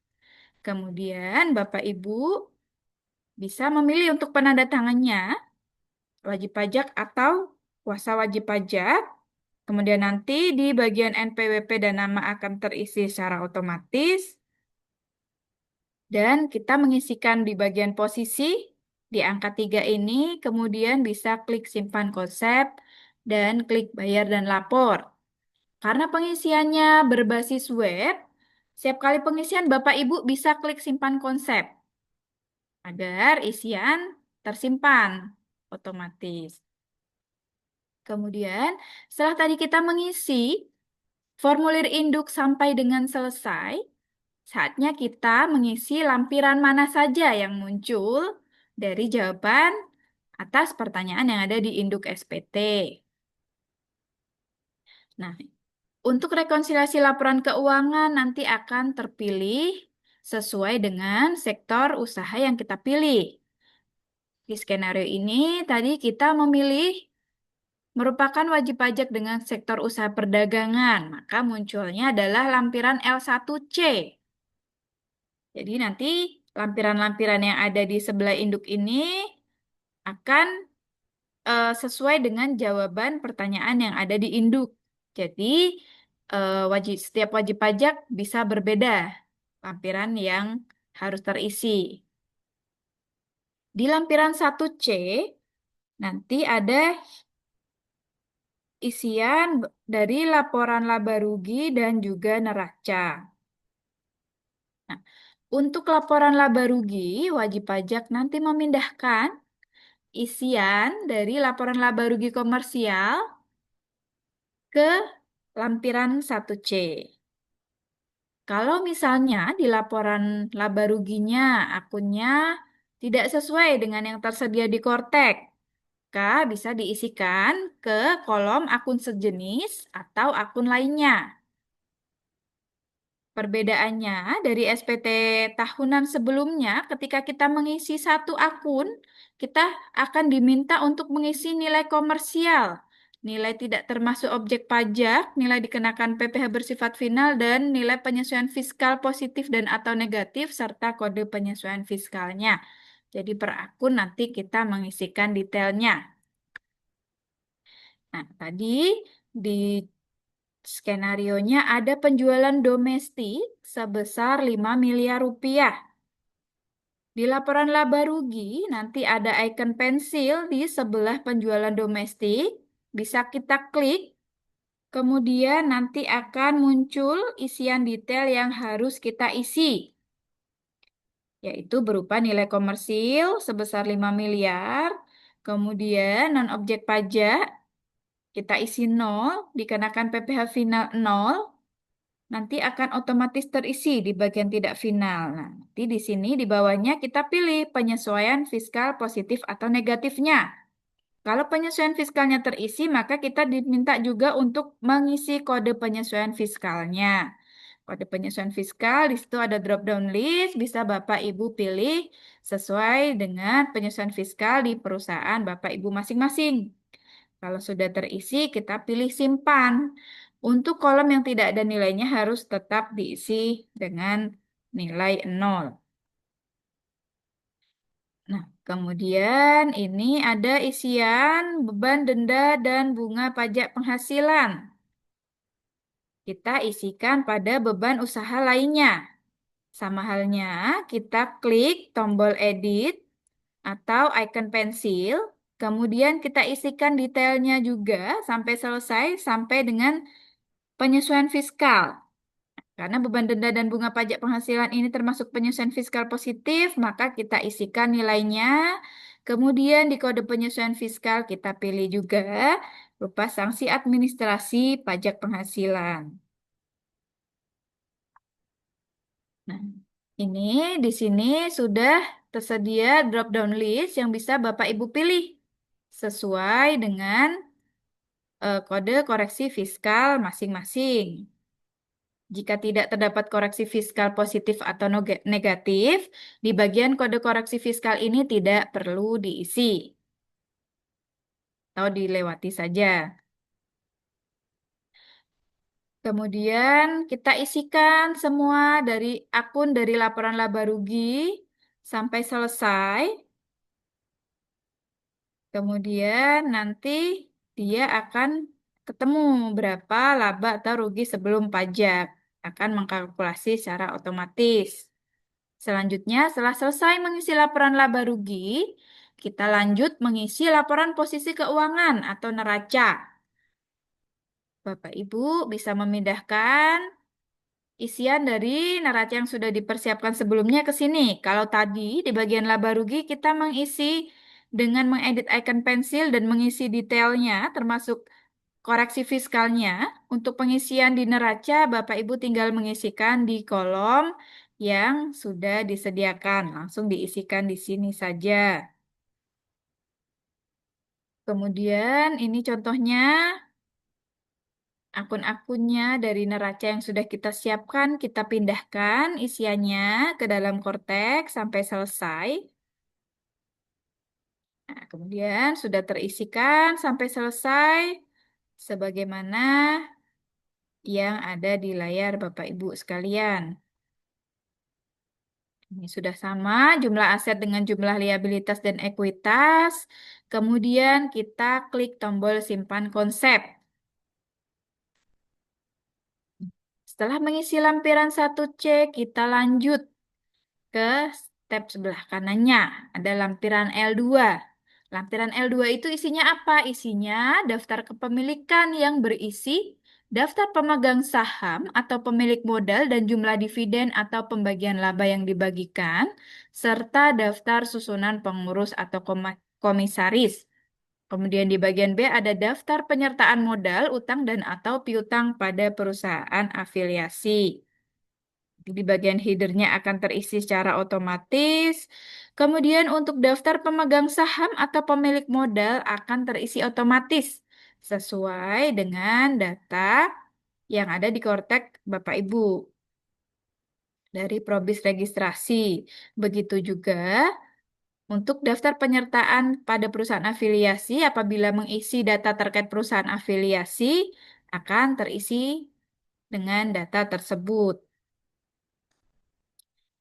Kemudian Bapak Ibu bisa memilih untuk penandatangannya, wajib pajak atau kuasa wajib pajak. Kemudian nanti di bagian NPWP dan nama akan terisi secara otomatis. Dan kita mengisikan di bagian posisi di angka 3 ini, kemudian bisa klik simpan konsep dan klik bayar dan lapor. Karena pengisiannya berbasis web, setiap kali pengisian Bapak Ibu bisa klik simpan konsep agar isian tersimpan otomatis. Kemudian, setelah tadi kita mengisi formulir induk sampai dengan selesai, saatnya kita mengisi lampiran mana saja yang muncul dari jawaban atas pertanyaan yang ada di induk SPT. Nah, untuk rekonsiliasi laporan keuangan nanti akan terpilih sesuai dengan sektor usaha yang kita pilih. Di skenario ini tadi kita memilih merupakan wajib pajak dengan sektor usaha perdagangan, maka munculnya adalah lampiran L1C. Jadi nanti lampiran-lampiran yang ada di sebelah induk ini akan sesuai dengan jawaban pertanyaan yang ada di induk. Jadi setiap wajib pajak bisa berbeda lampiran yang harus terisi. Di lampiran 1C nanti ada isian dari laporan laba rugi dan juga neraca. Nah, untuk laporan laba rugi, wajib pajak nanti memindahkan isian dari laporan laba rugi komersial ke lampiran 1C. Kalau misalnya di laporan laba ruginya akunnya tidak sesuai dengan yang tersedia di Kortek, maka bisa diisikan ke kolom akun sejenis atau akun lainnya. Perbedaannya dari SPT tahunan sebelumnya, ketika kita mengisi satu akun, kita akan diminta untuk mengisi nilai komersial, nilai tidak termasuk objek pajak, nilai dikenakan PPh bersifat final, dan nilai penyesuaian fiskal positif dan atau negatif, serta kode penyesuaian fiskalnya. Jadi per akun nanti kita mengisikan detailnya. Nah, tadi di skenarionya ada penjualan domestik sebesar 5 miliar rupiah. Di laporan laba rugi, nanti ada icon pensil di sebelah penjualan domestik. Bisa kita klik, kemudian nanti akan muncul isian detail yang harus kita isi, yaitu berupa nilai komersil sebesar 5 miliar, kemudian non-objek pajak, kita isi nol, dikenakan PPh final nol, nanti akan otomatis terisi di bagian tidak final. Nah, nanti di sini di bawahnya kita pilih penyesuaian fiskal positif atau negatifnya. Kalau penyesuaian fiskalnya terisi, maka kita diminta juga untuk mengisi kode penyesuaian fiskalnya. Kode penyesuaian fiskal, di situ ada drop down list, bisa Bapak Ibu pilih sesuai dengan penyesuaian fiskal di perusahaan Bapak Ibu masing-masing. Kalau sudah terisi, kita pilih simpan. Untuk kolom yang tidak ada nilainya harus tetap diisi dengan nilai 0. Nah, kemudian ini ada isian beban denda dan bunga pajak penghasilan. Kita isikan pada beban usaha lainnya. Sama halnya, kita klik tombol edit atau icon pensil, kemudian kita isikan detailnya juga sampai selesai, sampai dengan penyesuaian fiskal. Karena beban denda dan bunga pajak penghasilan ini termasuk penyesuaian fiskal positif, maka kita isikan nilainya. Kemudian di kode penyesuaian fiskal kita pilih juga berupa sanksi administrasi pajak penghasilan. Nah, ini di sini sudah tersedia drop down list yang bisa Bapak Ibu pilih sesuai dengan kode koreksi fiskal masing-masing. Jika tidak terdapat koreksi fiskal positif atau negatif, di bagian kode koreksi fiskal ini tidak perlu diisi atau dilewati saja. Kemudian kita isikan semua dari akun dari laporan laba rugi sampai selesai. Kemudian nanti dia akan ketemu berapa laba atau rugi sebelum pajak. Akan mengkalkulasi secara otomatis. Selanjutnya, setelah selesai mengisi laporan laba rugi, kita lanjut mengisi laporan posisi keuangan atau neraca. Bapak Ibu bisa memindahkan isian dari neraca yang sudah dipersiapkan sebelumnya ke sini. Kalau tadi di bagian laba rugi kita mengisi dengan mengedit icon pensil dan mengisi detailnya, termasuk koreksi fiskalnya. Untuk pengisian di neraca, Bapak Ibu tinggal mengisikan di kolom yang sudah disediakan. Langsung diisikan di sini saja. Kemudian ini contohnya akun-akunnya dari neraca yang sudah kita siapkan, kita pindahkan isiannya ke dalam Cortex sampai selesai. Nah, kemudian sudah terisikan sampai selesai sebagaimana yang ada di layar Bapak Ibu sekalian. Ini sudah sama jumlah aset dengan jumlah liabilitas dan ekuitas. Kemudian kita klik tombol simpan konsep. Setelah mengisi lampiran 1C, kita lanjut ke step sebelah kanannya. Ada lampiran L2. Lampiran L2 itu isinya apa? Isinya daftar kepemilikan yang berisi daftar pemegang saham atau pemilik modal dan jumlah dividen atau pembagian laba yang dibagikan, serta daftar susunan pengurus atau komisaris. Kemudian di bagian B ada daftar penyertaan modal, utang dan atau piutang pada perusahaan afiliasi. Di bagian headernya akan terisi secara otomatis. Kemudian untuk daftar pemegang saham atau pemilik modal akan terisi otomatis sesuai dengan data yang ada di Kortek Bapak Ibu dari Probis registrasi. Begitu juga untuk daftar penyertaan pada perusahaan afiliasi apabila mengisi data terkait perusahaan afiliasi akan terisi dengan data tersebut.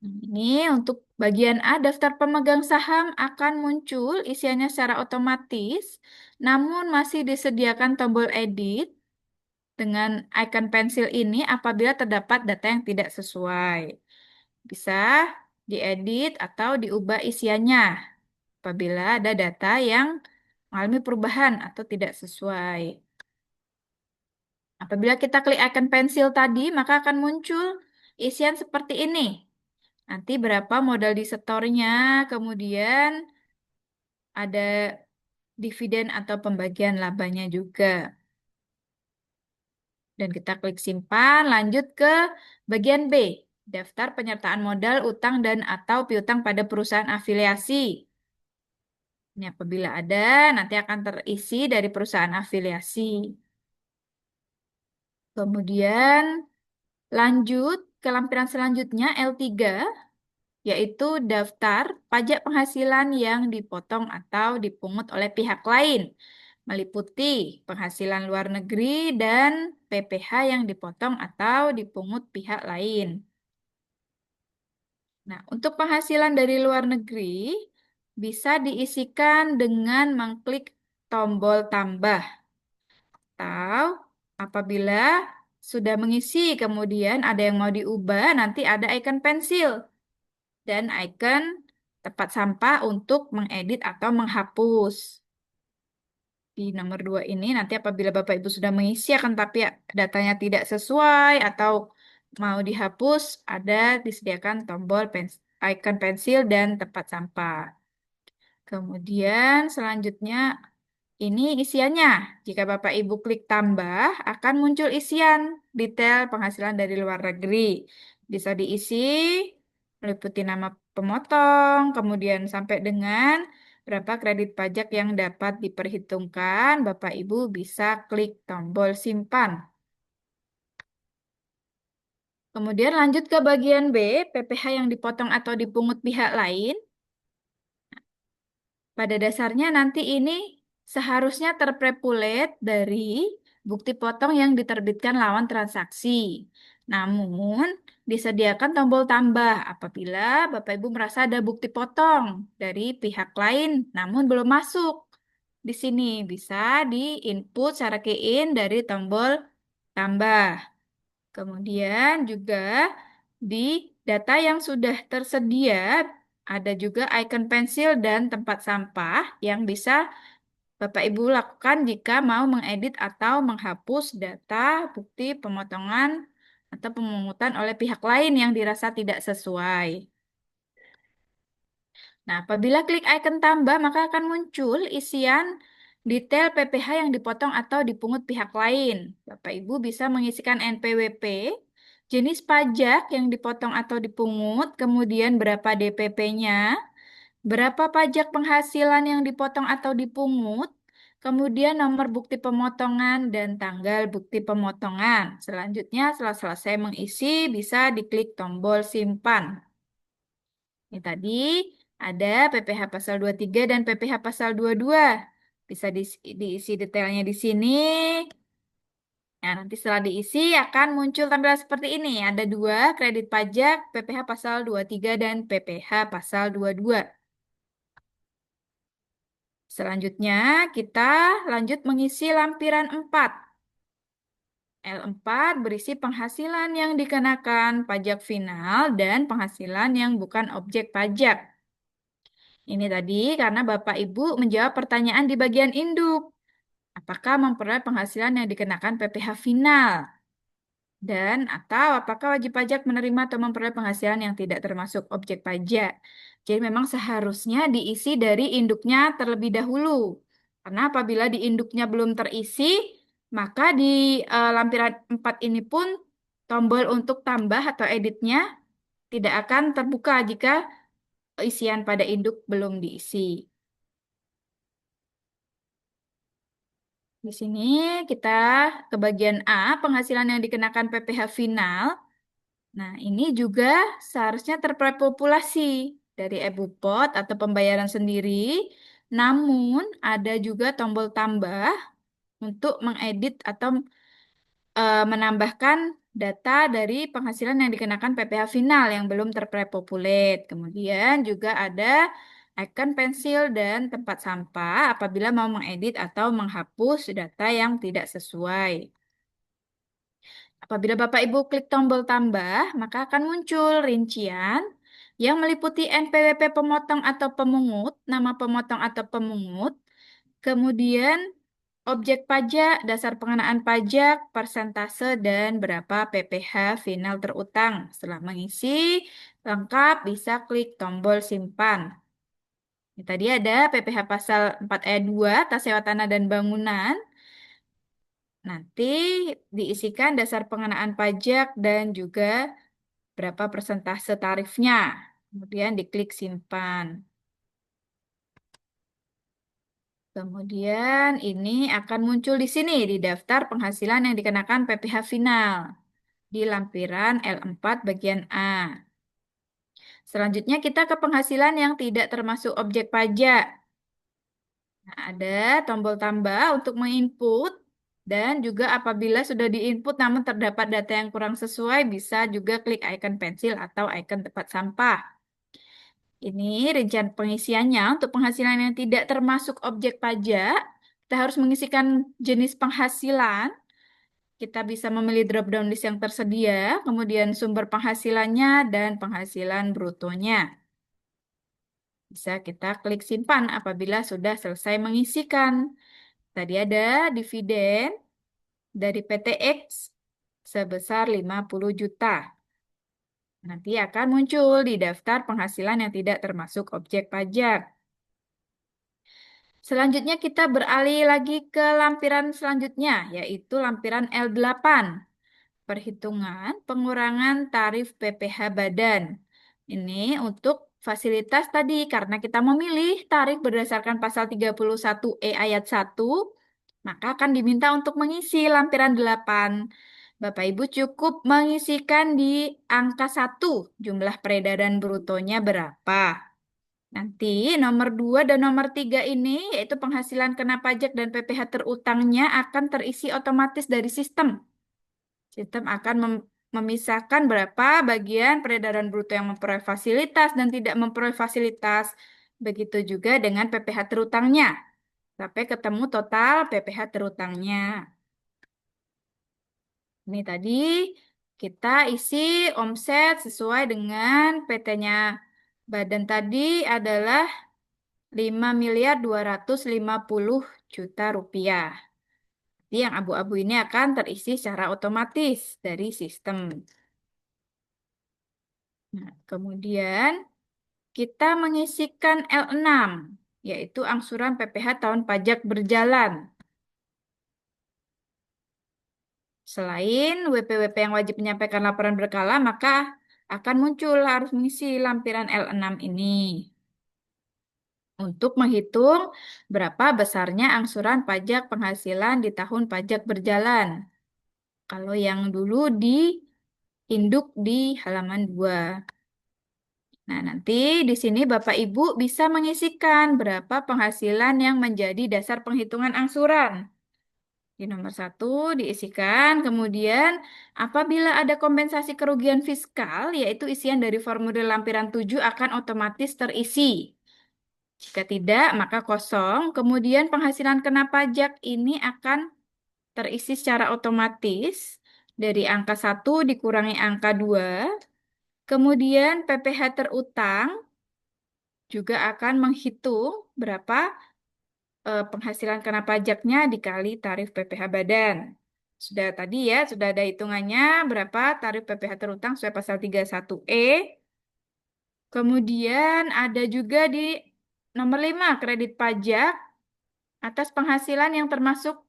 Ini untuk bagian A, daftar pemegang saham akan muncul isiannya secara otomatis, namun masih disediakan tombol edit dengan icon pensil ini apabila terdapat data yang tidak sesuai. Bisa diedit atau diubah isiannya apabila ada data yang mengalami perubahan atau tidak sesuai. Apabila kita klik icon pensil tadi, maka akan muncul isian seperti ini. Nanti berapa modal disetornya, kemudian ada dividen atau pembagian labanya juga. Dan kita klik simpan, lanjut ke bagian B, daftar penyertaan modal utang dan atau piutang pada perusahaan afiliasi. Ini apabila ada, nanti akan terisi dari perusahaan afiliasi. Kemudian lanjut ke lampiran selanjutnya L3, yaitu daftar pajak penghasilan yang dipotong atau dipungut oleh pihak lain, meliputi penghasilan luar negeri dan PPh yang dipotong atau dipungut pihak lain. Nah, untuk penghasilan dari luar negeri bisa diisikan dengan mengklik tombol tambah atau apabila sudah mengisi kemudian ada yang mau diubah, nanti ada icon pensil dan icon tempat sampah untuk mengedit atau menghapus. Di nomor 2 ini nanti apabila Bapak Ibu sudah mengisi akan tapi datanya tidak sesuai atau mau dihapus, ada disediakan tombol icon pensil dan tempat sampah. Kemudian selanjutnya ini isiannya. Jika Bapak Ibu klik tambah, akan muncul isian detail penghasilan dari luar negeri. Bisa diisi, meliputi nama pemotong, kemudian sampai dengan berapa kredit pajak yang dapat diperhitungkan. Bapak Ibu bisa klik tombol simpan. Kemudian lanjut ke bagian B, PPh yang dipotong atau dipungut pihak lain. Pada dasarnya nanti ini seharusnya terprepulet dari bukti potong yang diterbitkan lawan transaksi. Namun, disediakan tombol tambah apabila Bapak Ibu merasa ada bukti potong dari pihak lain namun belum masuk. Di sini bisa di-input secara key in dari tombol tambah. Kemudian juga di data yang sudah tersedia ada juga icon pensil dan tempat sampah yang bisa Bapak Ibu lakukan jika mau mengedit atau menghapus data bukti pemotongan atau pemungutan oleh pihak lain yang dirasa tidak sesuai. Nah, apabila klik icon tambah, maka akan muncul isian detail PPh yang dipotong atau dipungut pihak lain. Bapak Ibu bisa mengisikan NPWP, jenis pajak yang dipotong atau dipungut, kemudian berapa DPP-nya, berapa pajak penghasilan yang dipotong atau dipungut, kemudian nomor bukti pemotongan dan tanggal bukti pemotongan. Selanjutnya, setelah selesai mengisi, bisa diklik tombol simpan. Ini tadi ada PPh pasal 23 dan PPh pasal 22. Bisa diisi detailnya di sini. Nah, nanti setelah diisi akan muncul tampilan seperti ini. Ada dua kredit pajak, PPh pasal 23 dan PPh pasal 22. Selanjutnya kita lanjut mengisi lampiran 4. L4 berisi penghasilan yang dikenakan pajak final dan penghasilan yang bukan objek pajak. Ini tadi karena Bapak Ibu menjawab pertanyaan di bagian induk. Apakah memperoleh penghasilan yang dikenakan PPh final? Dan atau apakah wajib pajak menerima atau memperoleh penghasilan yang tidak termasuk objek pajak? Jadi memang seharusnya diisi dari induknya terlebih dahulu. Karena apabila di induknya belum terisi, maka di lampiran 4 ini pun tombol untuk tambah atau editnya tidak akan terbuka jika isian pada induk belum diisi. Di sini kita ke bagian A, penghasilan yang dikenakan PPh final. Nah, ini juga seharusnya terpopulasi dari e-Bupot atau pembayaran sendiri. Namun, ada juga tombol tambah untuk mengedit atau menambahkan data dari penghasilan yang dikenakan PPh final yang belum terpopulate. Kemudian juga ada icon pensil dan tempat sampah apabila mau mengedit atau menghapus data yang tidak sesuai. Apabila Bapak Ibu klik tombol tambah, maka akan muncul rincian yang meliputi NPWP pemotong atau pemungut, nama pemotong atau pemungut, kemudian objek pajak, dasar pengenaan pajak, persentase, dan berapa PPh final terutang. Setelah mengisi lengkap, bisa klik tombol simpan. Ini tadi ada PPh pasal 4 ayat 2, tas sewa tanah dan bangunan. Nanti diisikan dasar pengenaan pajak dan juga berapa persentase tarifnya. Kemudian diklik simpan. Kemudian ini akan muncul di sini di daftar penghasilan yang dikenakan PPh final di lampiran L4 bagian A. Selanjutnya kita ke penghasilan yang tidak termasuk objek pajak. Nah, ada tombol tambah untuk menginput dan juga apabila sudah diinput namun terdapat data yang kurang sesuai bisa juga klik icon pensil atau icon tempat sampah. Ini rincian pengisiannya untuk penghasilan yang tidak termasuk objek pajak. Kita harus mengisikan jenis penghasilan. Kita bisa memilih drop-down list yang tersedia, kemudian sumber penghasilannya dan penghasilan brutonya. Bisa kita klik simpan apabila sudah selesai mengisikan. Tadi ada dividen dari PTX sebesar 50 juta. Nanti akan muncul di daftar penghasilan yang tidak termasuk objek pajak. Selanjutnya kita beralih lagi ke lampiran selanjutnya, yaitu lampiran L8. Perhitungan pengurangan tarif PPh badan. Ini untuk fasilitas tadi, karena kita memilih tarif berdasarkan pasal 31E ayat 1, maka akan diminta untuk mengisi lampiran 8. Bapak Ibu cukup mengisikan di angka 1, jumlah peredaran brutonya berapa. Nanti nomor 2 dan nomor 3 ini, yaitu penghasilan kena pajak dan PPh terutangnya akan terisi otomatis dari sistem. Sistem akan memisahkan berapa bagian peredaran bruto yang memperoleh fasilitas dan tidak memperoleh fasilitas. Begitu juga dengan PPh terutangnya. Sampai ketemu total PPh terutangnya. Ini tadi kita isi omset sesuai dengan PT-nya. Badan tadi adalah 5.250.000.000 rupiah. Jadi yang abu-abu ini akan terisi secara otomatis dari sistem. Nah, kemudian kita mengisikan L6, yaitu angsuran PPh tahun pajak berjalan. Selain WP-WP yang wajib menyampaikan laporan berkala, maka akan muncul harus mengisi lampiran L6 ini untuk menghitung berapa besarnya angsuran pajak penghasilan di tahun pajak berjalan. Kalau yang dulu di induk di halaman 2. Nah, nanti di sini Bapak Ibu bisa mengisikan berapa penghasilan yang menjadi dasar penghitungan angsuran. Di nomor 1 diisikan, kemudian apabila ada kompensasi kerugian fiskal, yaitu isian dari formulir lampiran 7 akan otomatis terisi. Jika tidak, maka kosong. Kemudian penghasilan kena pajak ini akan terisi secara otomatis dari angka 1 dikurangi angka 2. Kemudian PPh terutang juga akan menghitung berapa penghasilan kena pajaknya dikali tarif PPh badan. Sudah tadi ya, sudah ada hitungannya berapa tarif PPh terutang sesuai pasal 31E. Kemudian ada juga di nomor 5 kredit pajak atas penghasilan yang termasuk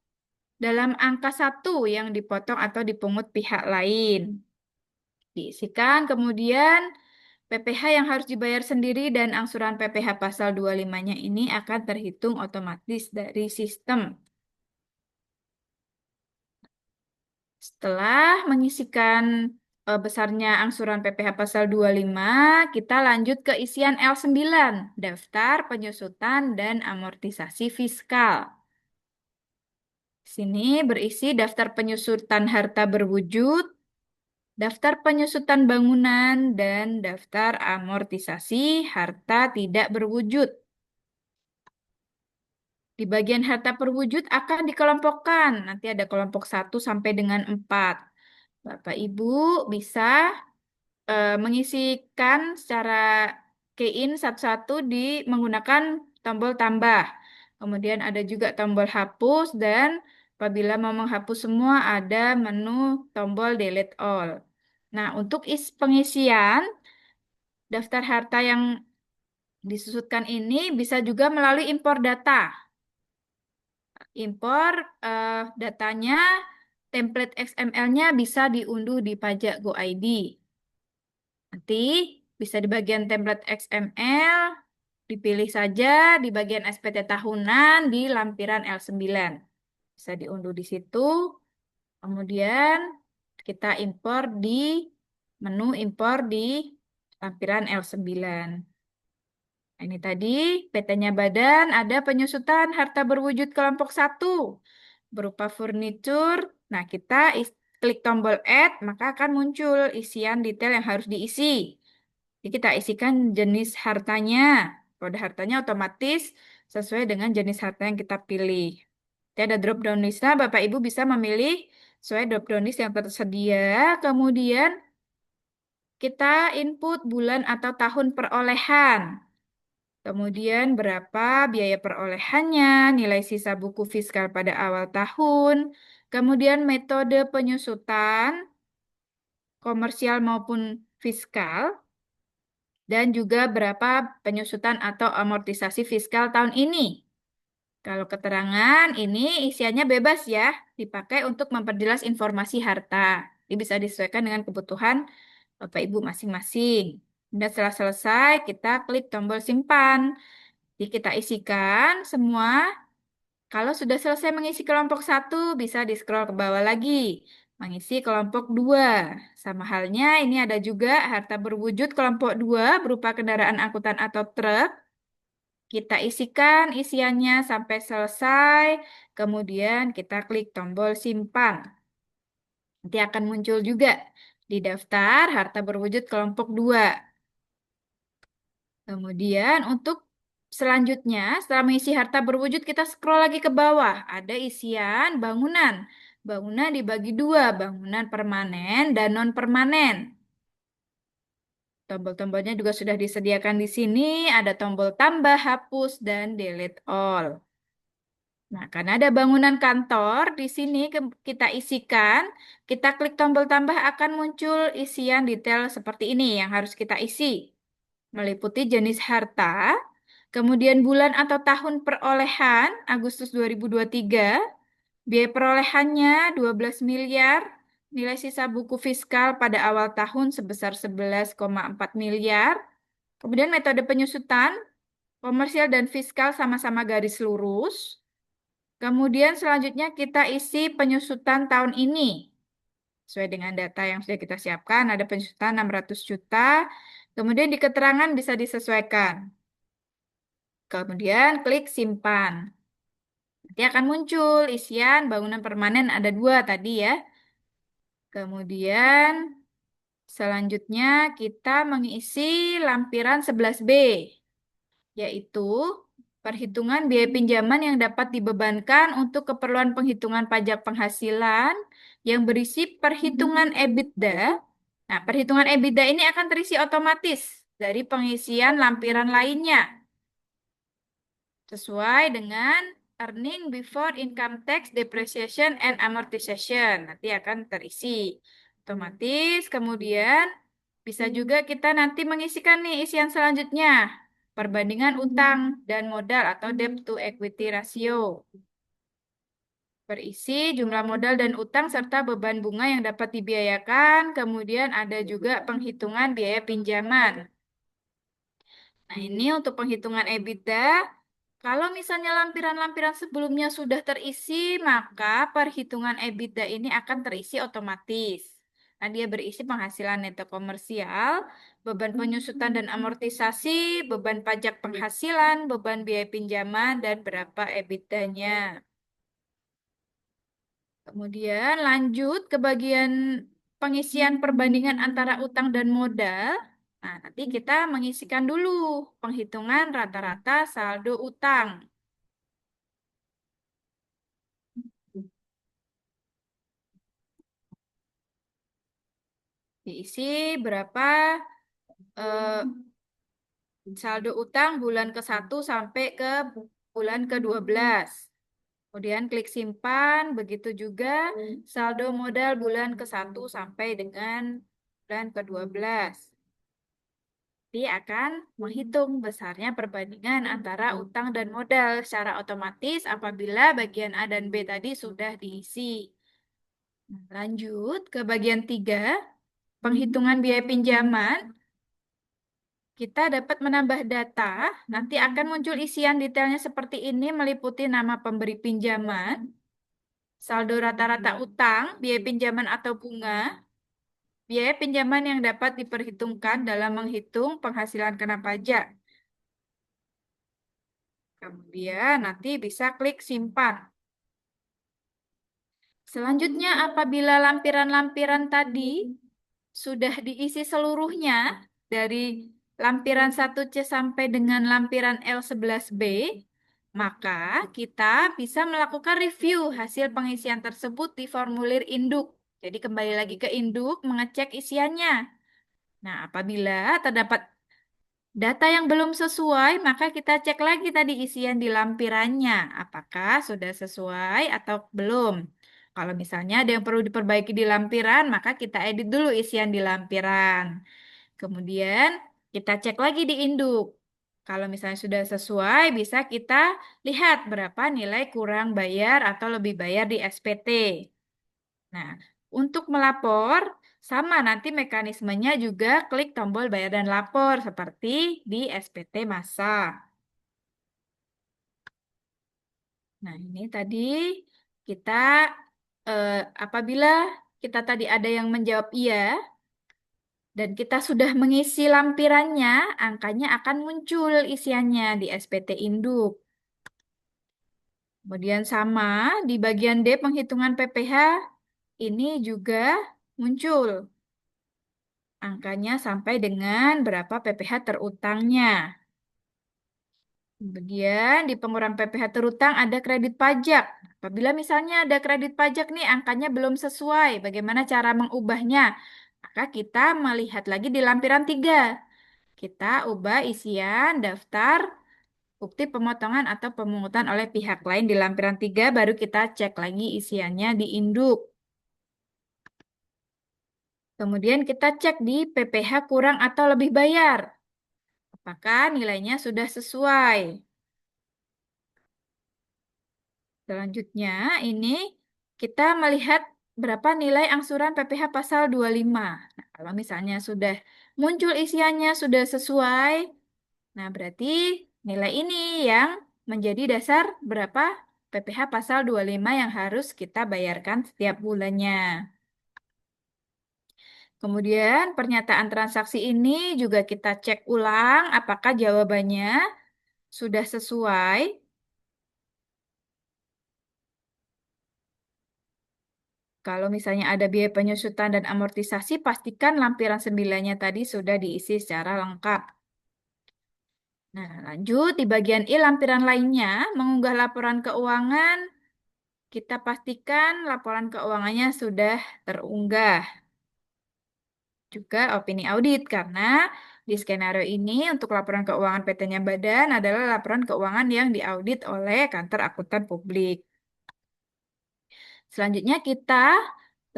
dalam angka 1 yang dipotong atau dipungut pihak lain. Diisikan kemudian PPh yang harus dibayar sendiri dan angsuran PPh pasal 25-nya ini akan terhitung otomatis dari sistem. Setelah mengisikan besarnya angsuran PPh pasal 25, kita lanjut ke isian L9, daftar penyusutan dan amortisasi fiskal. Sini berisi daftar penyusutan harta berwujud, daftar penyusutan bangunan, dan daftar amortisasi harta tidak berwujud. Di bagian harta berwujud akan dikelompokkan. Nanti ada kelompok 1 sampai dengan 4. Bapak Ibu bisa mengisikan secara key-in satu-satu menggunakan tombol tambah. Kemudian ada juga tombol hapus dan apabila mau menghapus semua ada menu tombol delete all. Nah, untuk pengisian daftar harta yang disusutkan ini bisa juga melalui impor data. Impor datanya, template XML-nya bisa diunduh di Pajak Go ID. Nanti bisa di bagian template XML, dipilih saja di bagian SPT tahunan di lampiran L9. Bisa diunduh di situ. Kemudian kita impor di menu impor di lampiran L9. Nah, ini tadi PT-nya Badan ada penyusutan harta berwujud kelompok satu berupa furniture. Nah, kita klik tombol add, maka akan muncul isian detail yang harus diisi. Jadi kita isikan jenis hartanya. Kode hartanya otomatis sesuai dengan jenis harta yang kita pilih. Nanti ada drop down listnya, Bapak Ibu bisa memilih sesuai drop down list yang tersedia. Kemudian kita input bulan atau tahun perolehan. Kemudian berapa biaya perolehannya, nilai sisa buku fiskal pada awal tahun, kemudian metode penyusutan, komersial maupun fiskal, dan juga berapa penyusutan atau amortisasi fiskal tahun ini. Kalau keterangan ini isiannya bebas ya, dipakai untuk memperjelas informasi harta. Ini bisa disesuaikan dengan kebutuhan Bapak Ibu masing-masing. Dan setelah selesai, kita klik tombol simpan. Jadi kita isikan semua. Kalau sudah selesai mengisi kelompok satu, bisa di-scroll ke bawah lagi. Mengisi kelompok dua. Sama halnya, ini ada juga harta berwujud kelompok dua berupa kendaraan angkutan atau truk. Kita isikan isiannya sampai selesai, kemudian kita klik tombol simpan. Nanti akan muncul juga di daftar harta berwujud kelompok 2. Kemudian untuk selanjutnya, setelah mengisi harta berwujud, kita scroll lagi ke bawah. Ada isian bangunan. Bangunan dibagi dua, bangunan permanen dan non-permanen. Tombol-tombolnya juga sudah disediakan di sini. Ada tombol tambah, hapus, dan delete all. Nah, karena ada bangunan kantor, di sini kita isikan, kita klik tombol tambah akan muncul isian detail seperti ini yang harus kita isi. Meliputi jenis harta, kemudian bulan atau tahun perolehan, Agustus 2023, biaya perolehannya 12 miliar, nilai sisa buku fiskal pada awal tahun sebesar 11,4 miliar, kemudian metode penyusutan, komersial dan fiskal sama-sama garis lurus. Kemudian selanjutnya kita isi penyusutan tahun ini. Sesuai dengan data yang sudah kita siapkan, ada penyusutan 600 juta. Kemudian di keterangan bisa disesuaikan. Kemudian klik simpan. Nanti akan muncul isian bangunan permanen ada dua tadi ya. Kemudian selanjutnya kita mengisi lampiran 11B, yaitu perhitungan biaya pinjaman yang dapat dibebankan untuk keperluan penghitungan pajak penghasilan yang berisi perhitungan EBITDA. Nah, perhitungan EBITDA ini akan terisi otomatis dari pengisian lampiran lainnya sesuai dengan earning before income tax, depreciation, and amortization. Nanti akan terisi otomatis. Kemudian bisa juga kita nanti mengisikan nih isian selanjutnya. Perbandingan utang dan modal atau debt to equity ratio. Berisi jumlah modal dan utang serta beban bunga yang dapat dibiayakan. Kemudian ada juga penghitungan biaya pinjaman. Nah, ini untuk penghitungan EBITDA. Kalau misalnya lampiran-lampiran sebelumnya sudah terisi, maka perhitungan EBITDA ini akan terisi otomatis. Nah, dia berisi penghasilan neto komersial, beban penyusutan dan amortisasi, beban pajak penghasilan, beban biaya pinjaman, dan berapa EBITDA-nya. Kemudian lanjut ke bagian pengisian perbandingan antara utang dan modal. Nah, nanti kita mengisikan dulu penghitungan rata-rata saldo utang. Diisi berapa eh, saldo utang bulan ke-1 sampai ke bulan ke-12. Kemudian klik simpan, begitu juga saldo modal bulan ke-1 sampai dengan bulan ke-12. nanti akan menghitung besarnya perbandingan antara utang dan modal secara otomatis apabila bagian A dan B tadi sudah diisi. Nah, lanjut ke bagian 3, penghitungan biaya pinjaman. Kita dapat menambah data, nanti akan muncul isian detailnya seperti ini meliputi nama pemberi pinjaman, saldo rata-rata utang, biaya pinjaman atau bunga, biaya pinjaman yang dapat diperhitungkan dalam menghitung penghasilan kena pajak. Kemudian nanti bisa klik simpan. Selanjutnya, apabila lampiran-lampiran tadi sudah diisi seluruhnya dari lampiran 1C sampai dengan lampiran L11B, maka kita bisa melakukan review hasil pengisian tersebut di formulir induk. Jadi kembali lagi ke induk, mengecek isiannya. Nah, apabila terdapat data yang belum sesuai, maka kita cek lagi tadi isian di lampirannya, apakah sudah sesuai atau belum. Kalau misalnya ada yang perlu diperbaiki di lampiran, maka kita edit dulu isian di lampiran. Kemudian kita cek lagi di induk. Kalau misalnya sudah sesuai, bisa kita lihat berapa nilai kurang bayar atau lebih bayar di SPT. Nah, untuk melapor, sama nanti mekanismenya juga klik tombol bayar dan lapor seperti di SPT Masa. Nah, ini tadi kita eh, apabila kita tadi ada yang menjawab iya dan kita sudah mengisi lampirannya, angkanya akan muncul isiannya di SPT Induk. Kemudian sama di bagian D penghitungan PPh ini juga muncul angkanya sampai dengan berapa PPh terutangnya. Kemudian di pengurang PPh terutang ada kredit pajak. Apabila misalnya ada kredit pajak nih angkanya belum sesuai, bagaimana cara mengubahnya? Maka kita melihat lagi di lampiran 3. Kita ubah isian daftar bukti pemotongan atau pemungutan oleh pihak lain di lampiran 3, baru kita cek lagi isiannya di induk. Kemudian kita cek di PPh kurang atau lebih bayar. Apakah nilainya sudah sesuai? Selanjutnya, ini kita melihat berapa nilai angsuran PPh pasal 25. Nah, kalau misalnya sudah muncul isiannya, sudah sesuai, nah berarti nilai ini yang menjadi dasar berapa PPh pasal 25 yang harus kita bayarkan setiap bulannya. Kemudian pernyataan transaksi ini juga kita cek ulang apakah jawabannya sudah sesuai. Kalau misalnya ada biaya penyusutan dan amortisasi, pastikan lampiran 9-nya tadi sudah diisi secara lengkap. Nah, lanjut di bagian I lampiran lainnya, mengunggah laporan keuangan, kita pastikan laporan keuangannya sudah terunggah. Juga opini audit, karena di skenario ini untuk laporan keuangan PT-nya Badan adalah laporan keuangan yang diaudit oleh kantor akuntan publik. Selanjutnya kita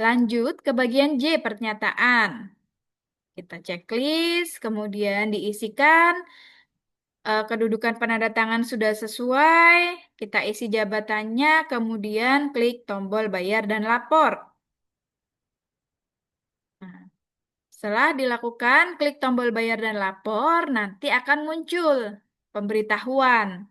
lanjut ke bagian J, pernyataan. Kita checklist, kemudian diisikan kedudukan penandatangan sudah sesuai, kita isi jabatannya, kemudian klik tombol bayar dan lapor. Nah, setelah dilakukan, klik tombol bayar dan lapor, nanti akan muncul pemberitahuan.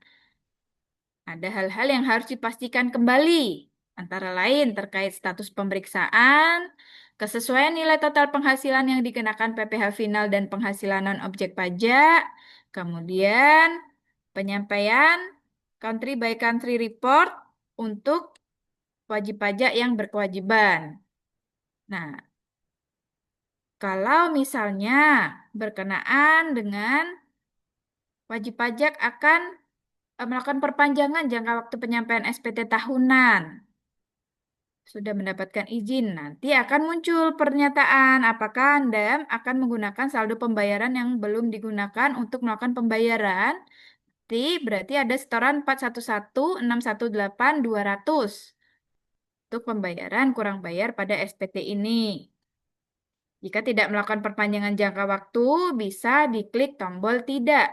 Ada hal-hal yang harus dipastikan kembali, antara lain terkait status pemeriksaan, kesesuaian nilai total penghasilan yang dikenakan PPh final dan penghasilan non-objek pajak, kemudian penyampaian country by country report untuk wajib pajak yang berkewajiban. Nah, kalau misalnya berkenaan dengan wajib pajak akan melakukan perpanjangan jangka waktu penyampaian SPT tahunan. Sudah mendapatkan izin, nanti akan muncul pernyataan apakah Anda akan menggunakan saldo pembayaran yang belum digunakan untuk melakukan pembayaran. Berarti ada setoran 411.618.200 untuk pembayaran kurang bayar pada SPT ini. Jika tidak melakukan perpanjangan jangka waktu, bisa diklik tombol tidak.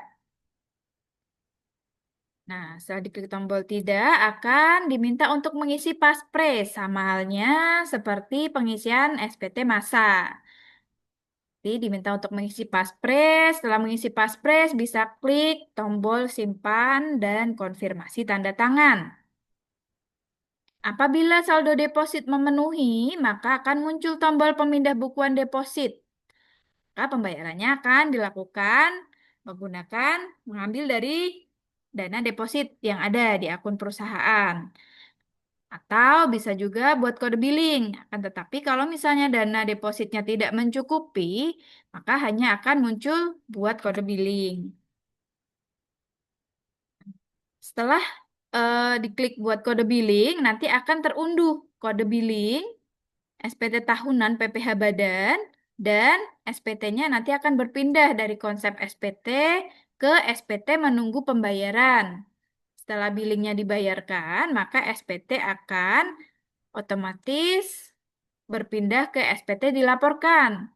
Nah, setelah diklik tombol tidak, akan diminta untuk mengisi paspres, sama halnya seperti pengisian SPT massa. Jadi, diminta untuk mengisi paspres. Setelah mengisi paspres, bisa klik tombol simpan dan konfirmasi tanda tangan. Apabila saldo deposit memenuhi, maka akan muncul tombol pemindah bukuan deposit. Maka pembayarannya akan dilakukan menggunakan mengambil dari dana deposit yang ada di akun perusahaan. Atau bisa juga buat kode billing. Akan tetapi kalau misalnya dana depositnya tidak mencukupi, maka hanya akan muncul buat kode billing. Setelah diklik buat kode billing, nanti akan terunduh kode billing, SPT tahunan PPh Badan, dan SPT-nya nanti akan berpindah dari konsep SPT ke SPT menunggu pembayaran. Setelah billingnya dibayarkan, maka SPT akan otomatis berpindah ke SPT dilaporkan.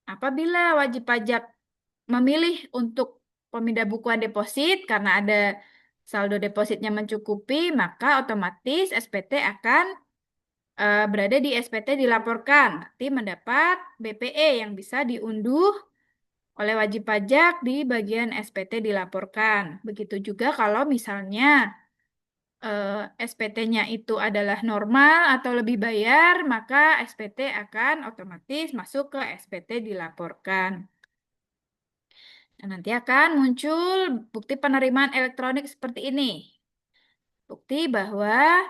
Apabila wajib pajak memilih untuk pemindah bukuan deposit karena ada saldo depositnya mencukupi, maka otomatis SPT akan berada di SPT dilaporkan, nanti mendapat BPE yang bisa diunduh oleh wajib pajak di bagian SPT dilaporkan. Begitu juga kalau misalnya SPT-nya itu adalah normal atau lebih bayar, maka SPT akan otomatis masuk ke SPT dilaporkan. Dan nanti akan muncul bukti penerimaan elektronik seperti ini. Bukti bahwa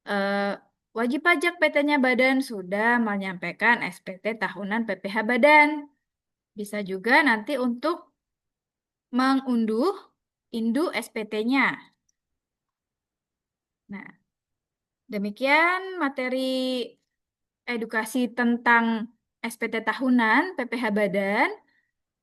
eh, wajib pajak PT-nya Badan sudah menyampaikan SPT tahunan PPh Badan. Bisa juga nanti untuk mengunduh induk SPT-nya. Nah, demikian materi edukasi tentang SPT tahunan PPh Badan.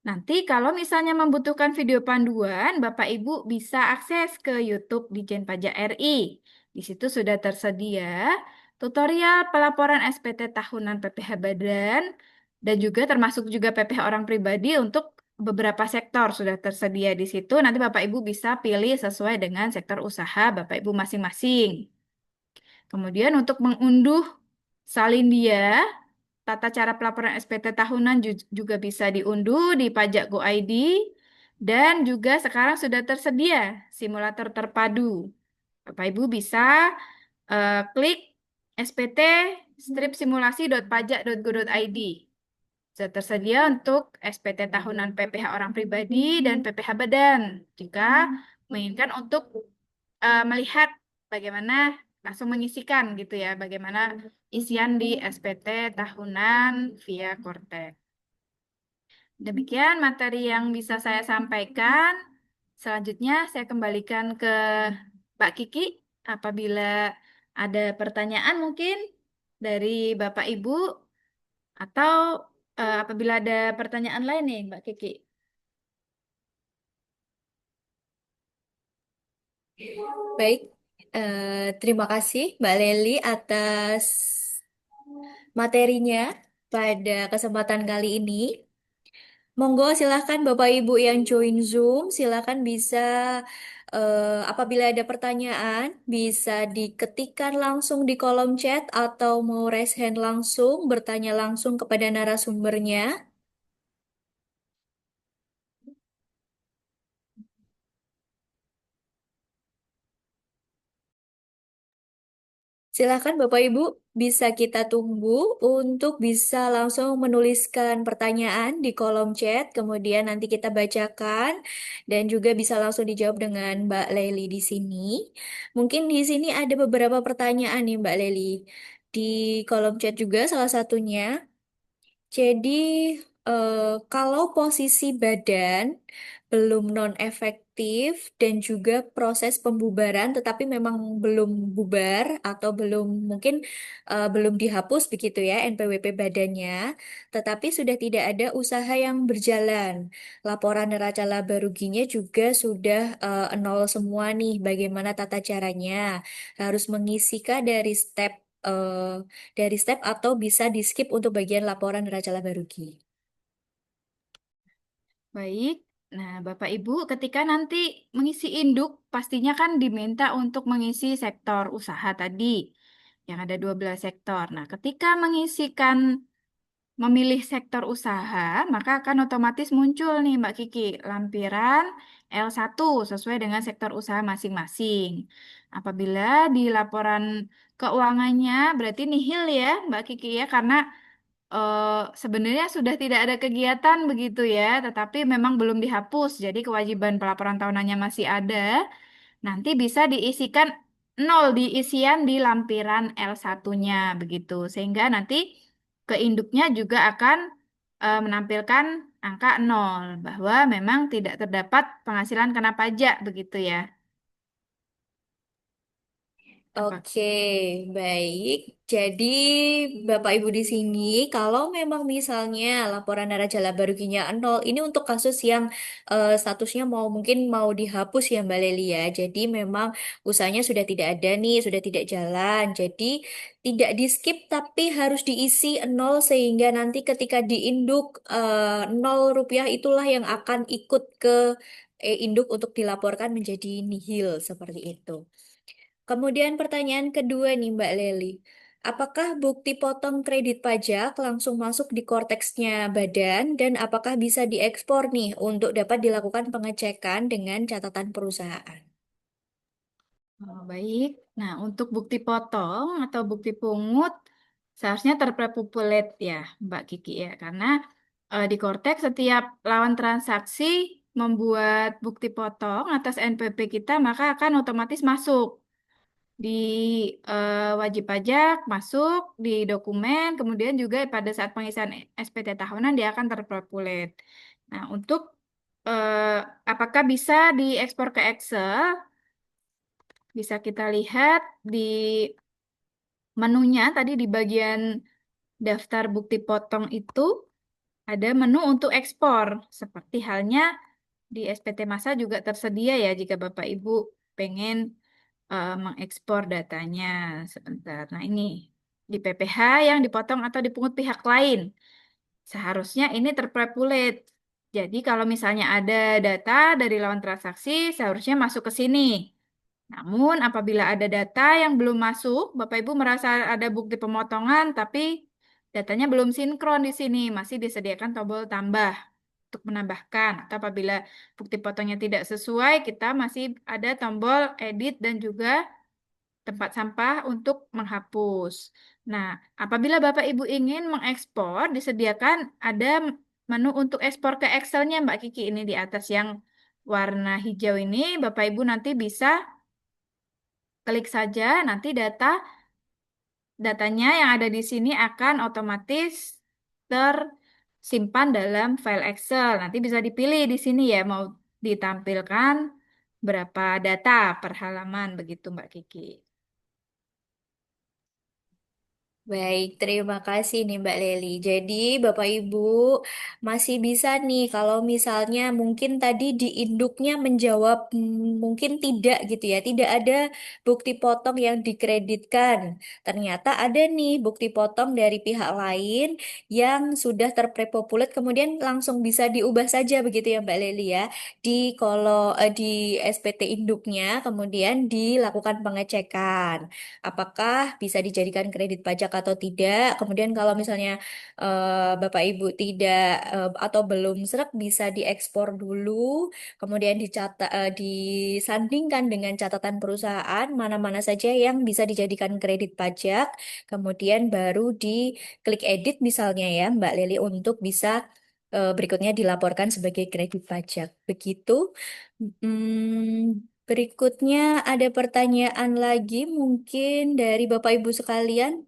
Nanti kalau misalnya membutuhkan video panduan, Bapak Ibu bisa akses ke YouTube Ditjen Pajak RI. Di situ sudah tersedia tutorial pelaporan SPT tahunan PPh Badan dan juga termasuk juga PPh orang pribadi untuk beberapa sektor sudah tersedia di situ. Nanti Bapak Ibu bisa pilih sesuai dengan sektor usaha Bapak Ibu masing-masing. Kemudian untuk mengunduh salin dia, tata cara pelaporan SPT tahunan juga bisa diunduh di Pajak Go ID dan juga sekarang sudah tersedia simulator terpadu. Bapak Ibu bisa klik spt simulasi.pajak.go.id. Sudah tersedia untuk SPT tahunan PPh orang pribadi dan PPh Badan. Jika menginginkan untuk melihat bagaimana langsung mengisikan gitu ya, bagaimana isian di SPT tahunan via Cortex. Demikian materi yang bisa saya sampaikan. Selanjutnya saya kembalikan ke Mbak Kiki apabila ada pertanyaan mungkin dari Bapak Ibu atau apabila ada pertanyaan lain nih Mbak Kiki. Baik, terima kasih Mbak Leli atas materinya pada kesempatan kali ini. Monggo silahkan Bapak Ibu yang join Zoom, silahkan bisa apabila ada pertanyaan bisa diketikkan langsung di kolom chat atau mau raise hand langsung bertanya langsung kepada narasumbernya. Silakan Bapak Ibu, bisa kita tunggu untuk bisa langsung menuliskan pertanyaan di kolom chat, kemudian nanti kita bacakan dan juga bisa langsung dijawab dengan Mbak Leli di sini. Mungkin di sini ada beberapa pertanyaan nih Mbak Leli. Di kolom chat juga salah satunya. Jadi, eh, kalau posisi badan belum non-efektif dan juga proses pembubaran, tetapi memang belum bubar atau belum mungkin belum dihapus begitu ya NPWP badannya, tetapi sudah tidak ada usaha yang berjalan. Laporan neraca laba ruginya juga sudah nol semua nih. Bagaimana tata caranya? Harus mengisikah dari step eh, dari step atau bisa di skip untuk bagian laporan neraca laba rugi. Baik. Nah, Bapak Ibu, ketika nanti mengisi induk, pastinya kan diminta untuk mengisi sektor usaha tadi, yang ada 12 sektor. Nah, ketika memilih sektor usaha, maka akan otomatis muncul nih Mbak Kiki, lampiran L1 sesuai dengan sektor usaha masing-masing. Apabila di laporan keuangannya berarti nihil ya Mbak Kiki ya, karena eh, sebenarnya sudah tidak ada kegiatan begitu ya, tetapi memang belum dihapus. Jadi kewajiban pelaporan tahunannya masih ada. Nanti bisa diisikan nol di isian di lampiran L1-nya begitu. Sehingga nanti ke induknya juga akan menampilkan angka nol bahwa memang tidak terdapat penghasilan kena pajak begitu ya. Apa? Oke, baik. Jadi, Bapak Ibu di sini, kalau memang misalnya laporan neraca laba ruginya nol, ini untuk kasus yang statusnya mungkin mau dihapus ya Mbak Leli ya. Jadi memang usahanya sudah tidak ada nih, sudah tidak jalan. Jadi tidak di skip tapi harus diisi nol sehingga nanti ketika diinduk nol rupiah itulah yang akan ikut ke induk untuk dilaporkan menjadi nihil seperti itu. Kemudian pertanyaan kedua nih Mbak Leli. Apakah bukti potong kredit pajak langsung masuk di korteksnya badan dan apakah bisa diekspor nih untuk dapat dilakukan pengecekan dengan catatan perusahaan? Oh, baik. Nah, untuk bukti potong atau bukti pungut seharusnya terprepupulet ya, Mbak Kiki ya, karena di Kortex setiap lawan transaksi membuat bukti potong atas NPP kita, maka akan otomatis masuk di wajib pajak, masuk di dokumen, kemudian juga pada saat pengisian SPT tahunan dia akan terprepulet. Nah, untuk eh, apakah bisa diekspor ke Excel? Bisa kita lihat di menunya tadi di bagian daftar bukti potong itu ada menu untuk ekspor. Seperti halnya di SPT Masa juga tersedia ya jika Bapak Ibu pengen mengekspor datanya. Sebentar. Nah, ini di PPH yang dipotong atau dipungut pihak lain. Seharusnya ini terprepulet. Jadi kalau misalnya ada data dari lawan transaksi, seharusnya masuk ke sini. Namun, apabila ada data yang belum masuk, Bapak Ibu merasa ada bukti pemotongan, tapi datanya belum sinkron di sini, masih disediakan tombol tambah untuk menambahkan. Atau apabila bukti potongnya tidak sesuai, kita masih ada tombol edit dan juga tempat sampah untuk menghapus. Nah, apabila Bapak Ibu ingin mengekspor, disediakan ada menu untuk ekspor ke Excel-nya, Mbak Kiki, ini di atas yang warna hijau ini, Bapak Ibu nanti bisa klik saja, nanti datanya yang ada di sini akan otomatis tersimpan dalam file Excel. Nanti bisa dipilih di sini ya, mau ditampilkan berapa data per halaman begitu Mbak Kiki. Baik, terima kasih nih Mbak Leli. Jadi Bapak Ibu masih bisa nih kalau misalnya mungkin tadi di induknya menjawab mungkin tidak gitu ya, tidak ada bukti potong yang dikreditkan. Ternyata ada nih bukti potong dari pihak lain yang sudah terprepopulat kemudian langsung bisa diubah saja begitu ya Mbak Leli ya di SPT induknya kemudian dilakukan pengecekan apakah bisa dijadikan kredit pajak atau tidak. Kemudian kalau misalnya Bapak Ibu tidak atau belum seret bisa diekspor dulu, kemudian disandingkan dengan catatan perusahaan mana-mana saja yang bisa dijadikan kredit pajak, kemudian baru di klik edit misalnya ya Mbak Lili untuk bisa berikutnya dilaporkan sebagai kredit pajak. Begitu. Berikutnya ada pertanyaan lagi mungkin dari Bapak Ibu sekalian.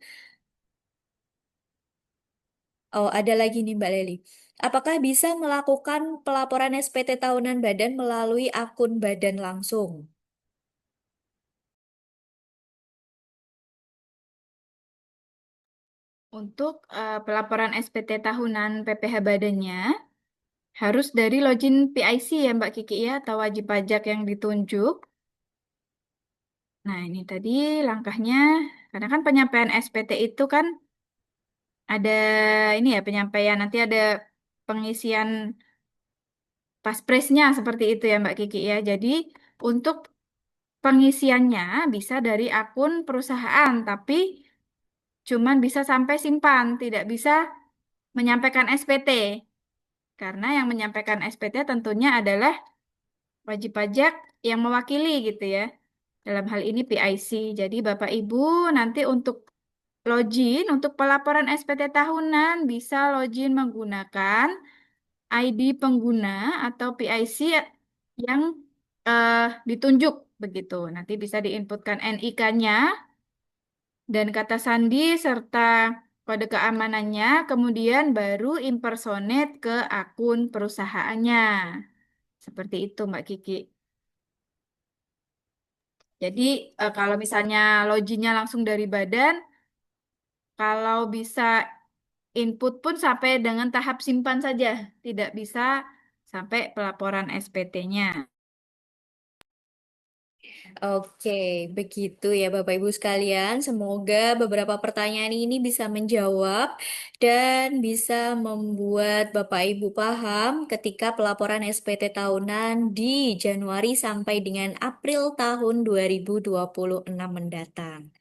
Oh, ada lagi nih Mbak Leli. Apakah bisa melakukan pelaporan SPT tahunan badan melalui akun badan langsung? Untuk pelaporan SPT tahunan PPh badannya harus dari login PIC ya Mbak Kiki ya atau wajib pajak yang ditunjuk. Nah, ini tadi langkahnya, karena kan penyampaian SPT itu kan ada ini ya penyampaian, nanti ada pengisian paspresnya seperti itu ya Mbak Kiki ya. Jadi untuk pengisiannya bisa dari akun perusahaan, tapi cuman bisa sampai simpan, tidak bisa menyampaikan SPT. Karena yang menyampaikan SPT tentunya adalah wajib pajak yang mewakili gitu ya. Dalam hal ini PIC. Jadi Bapak Ibu nanti untuk login, untuk pelaporan SPT tahunan bisa login menggunakan ID pengguna atau PIC yang eh, ditunjuk begitu. Nanti bisa diinputkan NIK-nya dan kata sandi serta kode keamanannya, kemudian baru impersonate ke akun perusahaannya. Seperti itu Mbak Kiki. Jadi kalau misalnya loginnya langsung dari badan, kalau bisa input pun sampai dengan tahap simpan saja, tidak bisa sampai pelaporan SPT-nya. Oke, begitu ya Bapak Ibu sekalian. Semoga beberapa pertanyaan ini bisa menjawab dan bisa membuat Bapak Ibu paham ketika pelaporan SPT tahunan di Januari sampai dengan April tahun 2026 mendatang.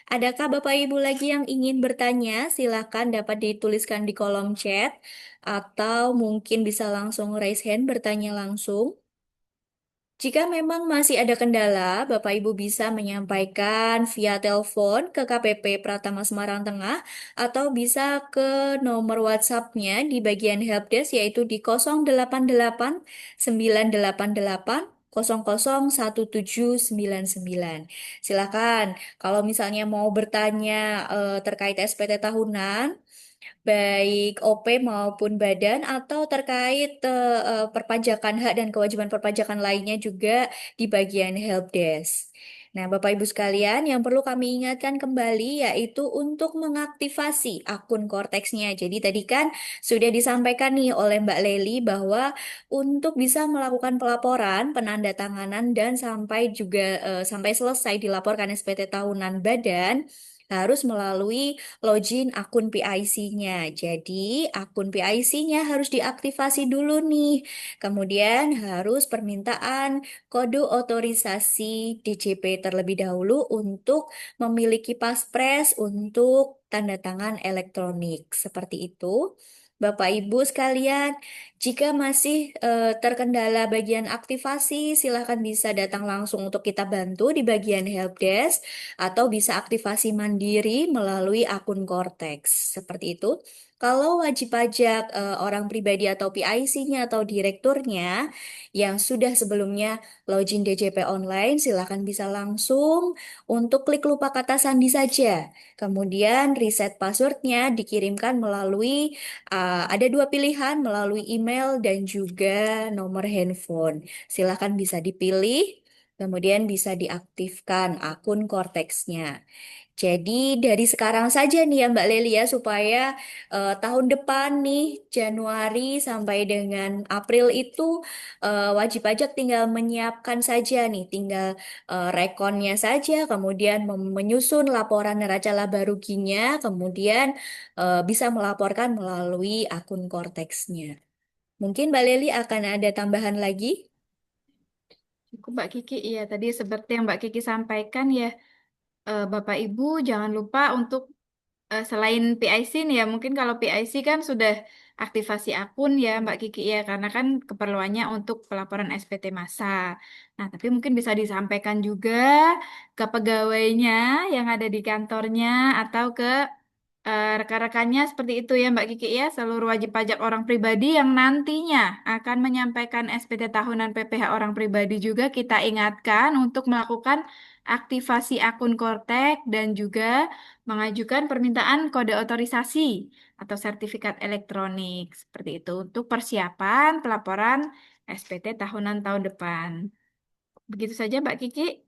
Adakah Bapak Ibu lagi yang ingin bertanya? Silakan dapat dituliskan di kolom chat atau mungkin bisa langsung raise hand bertanya langsung. Jika memang masih ada kendala, Bapak Ibu bisa menyampaikan via telepon ke KPP Pratama Semarang Tengah atau bisa ke nomor WhatsApp-nya di bagian helpdesk yaitu di 088 988 001799. Silakan, kalau misalnya mau bertanya terkait SPT tahunan, baik OP maupun badan atau terkait perpajakan hak dan kewajiban perpajakan lainnya juga di bagian helpdesk. Nah, Bapak Ibu sekalian, yang perlu kami ingatkan kembali yaitu untuk mengaktifasi akun Cortex-nya. Jadi tadi kan sudah disampaikan nih oleh Mbak Leli bahwa untuk bisa melakukan pelaporan, penandatanganan dan sampai juga sampai selesai dilaporkan SPT tahunan badan harus melalui login akun PIC-nya. Jadi, akun PIC-nya harus diaktifasi dulu nih. Kemudian harus permintaan kode otorisasi DJP terlebih dahulu untuk memiliki paspres untuk tanda tangan elektronik. Seperti itu. Bapak Ibu sekalian, jika masih terkendala bagian aktivasi, silahkan bisa datang langsung untuk kita bantu di bagian helpdesk atau bisa aktivasi mandiri melalui akun Cortex. Seperti itu. Kalau wajib pajak orang pribadi atau PIC-nya atau direkturnya yang sudah sebelumnya login DJP online, silakan bisa langsung untuk klik lupa kata sandi saja. Kemudian reset passwordnya dikirimkan melalui ada dua pilihan melalui email dan juga nomor handphone. Silakan bisa dipilih. Kemudian bisa diaktifkan akun Cortex-nya. Jadi dari sekarang saja nih ya Mbak Lelia supaya tahun depan nih Januari sampai dengan April itu wajib pajak tinggal menyiapkan saja nih, tinggal rekonnya saja, kemudian menyusun laporan neraca laba ruginya, kemudian bisa melaporkan melalui akun Cortex-nya. Mungkin Mbak Leli akan ada tambahan lagi? Cukup Mbak Kiki, iya tadi seperti yang Mbak Kiki sampaikan ya, Bapak Ibu jangan lupa untuk selain PIC nih ya, mungkin kalau PIC kan sudah aktivasi akun ya Mbak Kiki ya, karena kan keperluannya untuk pelaporan SPT massa. Nah, tapi mungkin bisa disampaikan juga ke pegawainya yang ada di kantornya atau ke rekan-rekannya seperti itu ya Mbak Kiki ya, seluruh wajib pajak orang pribadi yang nantinya akan menyampaikan SPT tahunan PPh orang pribadi juga kita ingatkan untuk melakukan aktivasi akun Kortek dan juga mengajukan permintaan kode otorisasi atau sertifikat elektronik seperti itu untuk persiapan pelaporan SPT tahunan tahun depan. Begitu saja Mbak Kiki.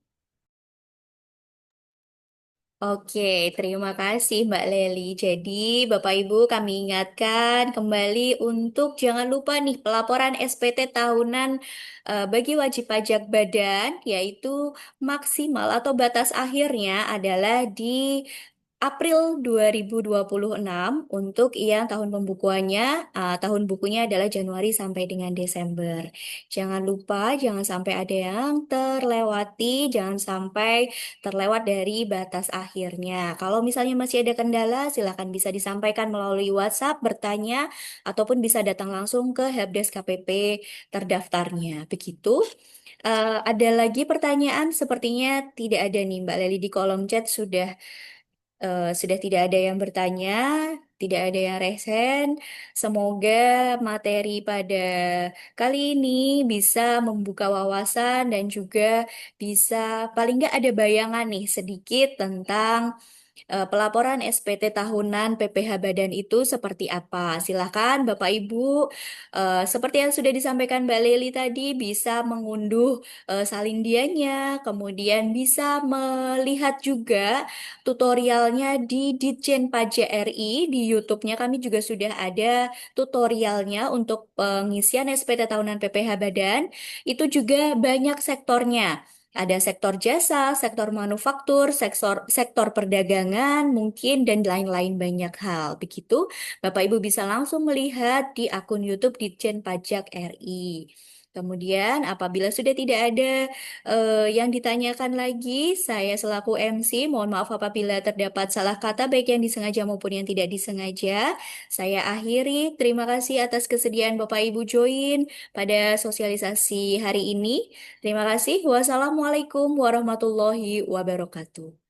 Oke, terima kasih Mbak Leli. Jadi, Bapak Ibu kami ingatkan kembali untuk jangan lupa nih pelaporan SPT tahunan bagi wajib pajak badan, yaitu maksimal atau batas akhirnya adalah di April 2026 untuk yang tahun pembukuannya, tahun bukunya adalah Januari sampai dengan Desember. Jangan lupa, jangan sampai ada yang terlewati, jangan sampai terlewat dari batas akhirnya. Kalau misalnya masih ada kendala, silakan bisa disampaikan melalui WhatsApp, bertanya, ataupun bisa datang langsung ke helpdesk KPP terdaftarnya. Begitu. Ada lagi pertanyaan? Sepertinya tidak ada nih, Mbak Leli di kolom chat sudah tidak ada yang bertanya, tidak ada yang resen. Semoga materi pada kali ini bisa membuka wawasan dan juga bisa paling nggak ada bayangan nih sedikit tentang pelaporan SPT tahunan PPh Badan itu seperti apa. Silakan Bapak Ibu, seperti yang sudah disampaikan Mbak Leli tadi, bisa mengunduh salindianya, kemudian bisa melihat juga tutorialnya di Ditjen Pajak RI, di YouTube-nya kami juga sudah ada tutorialnya untuk pengisian SPT tahunan PPh Badan. Itu juga banyak sektornya. Ada sektor jasa, sektor manufaktur, sektor perdagangan, mungkin dan lain-lain banyak hal. Begitu, Bapak Ibu bisa langsung melihat di akun YouTube Ditjen Pajak RI. Kemudian, apabila sudah tidak ada yang ditanyakan lagi, saya selaku MC, mohon maaf apabila terdapat salah kata baik yang disengaja maupun yang tidak disengaja. Saya akhiri. Terima kasih atas kesediaan Bapak Ibu join pada sosialisasi hari ini. Terima kasih. Wassalamualaikum warahmatullahi wabarakatuh.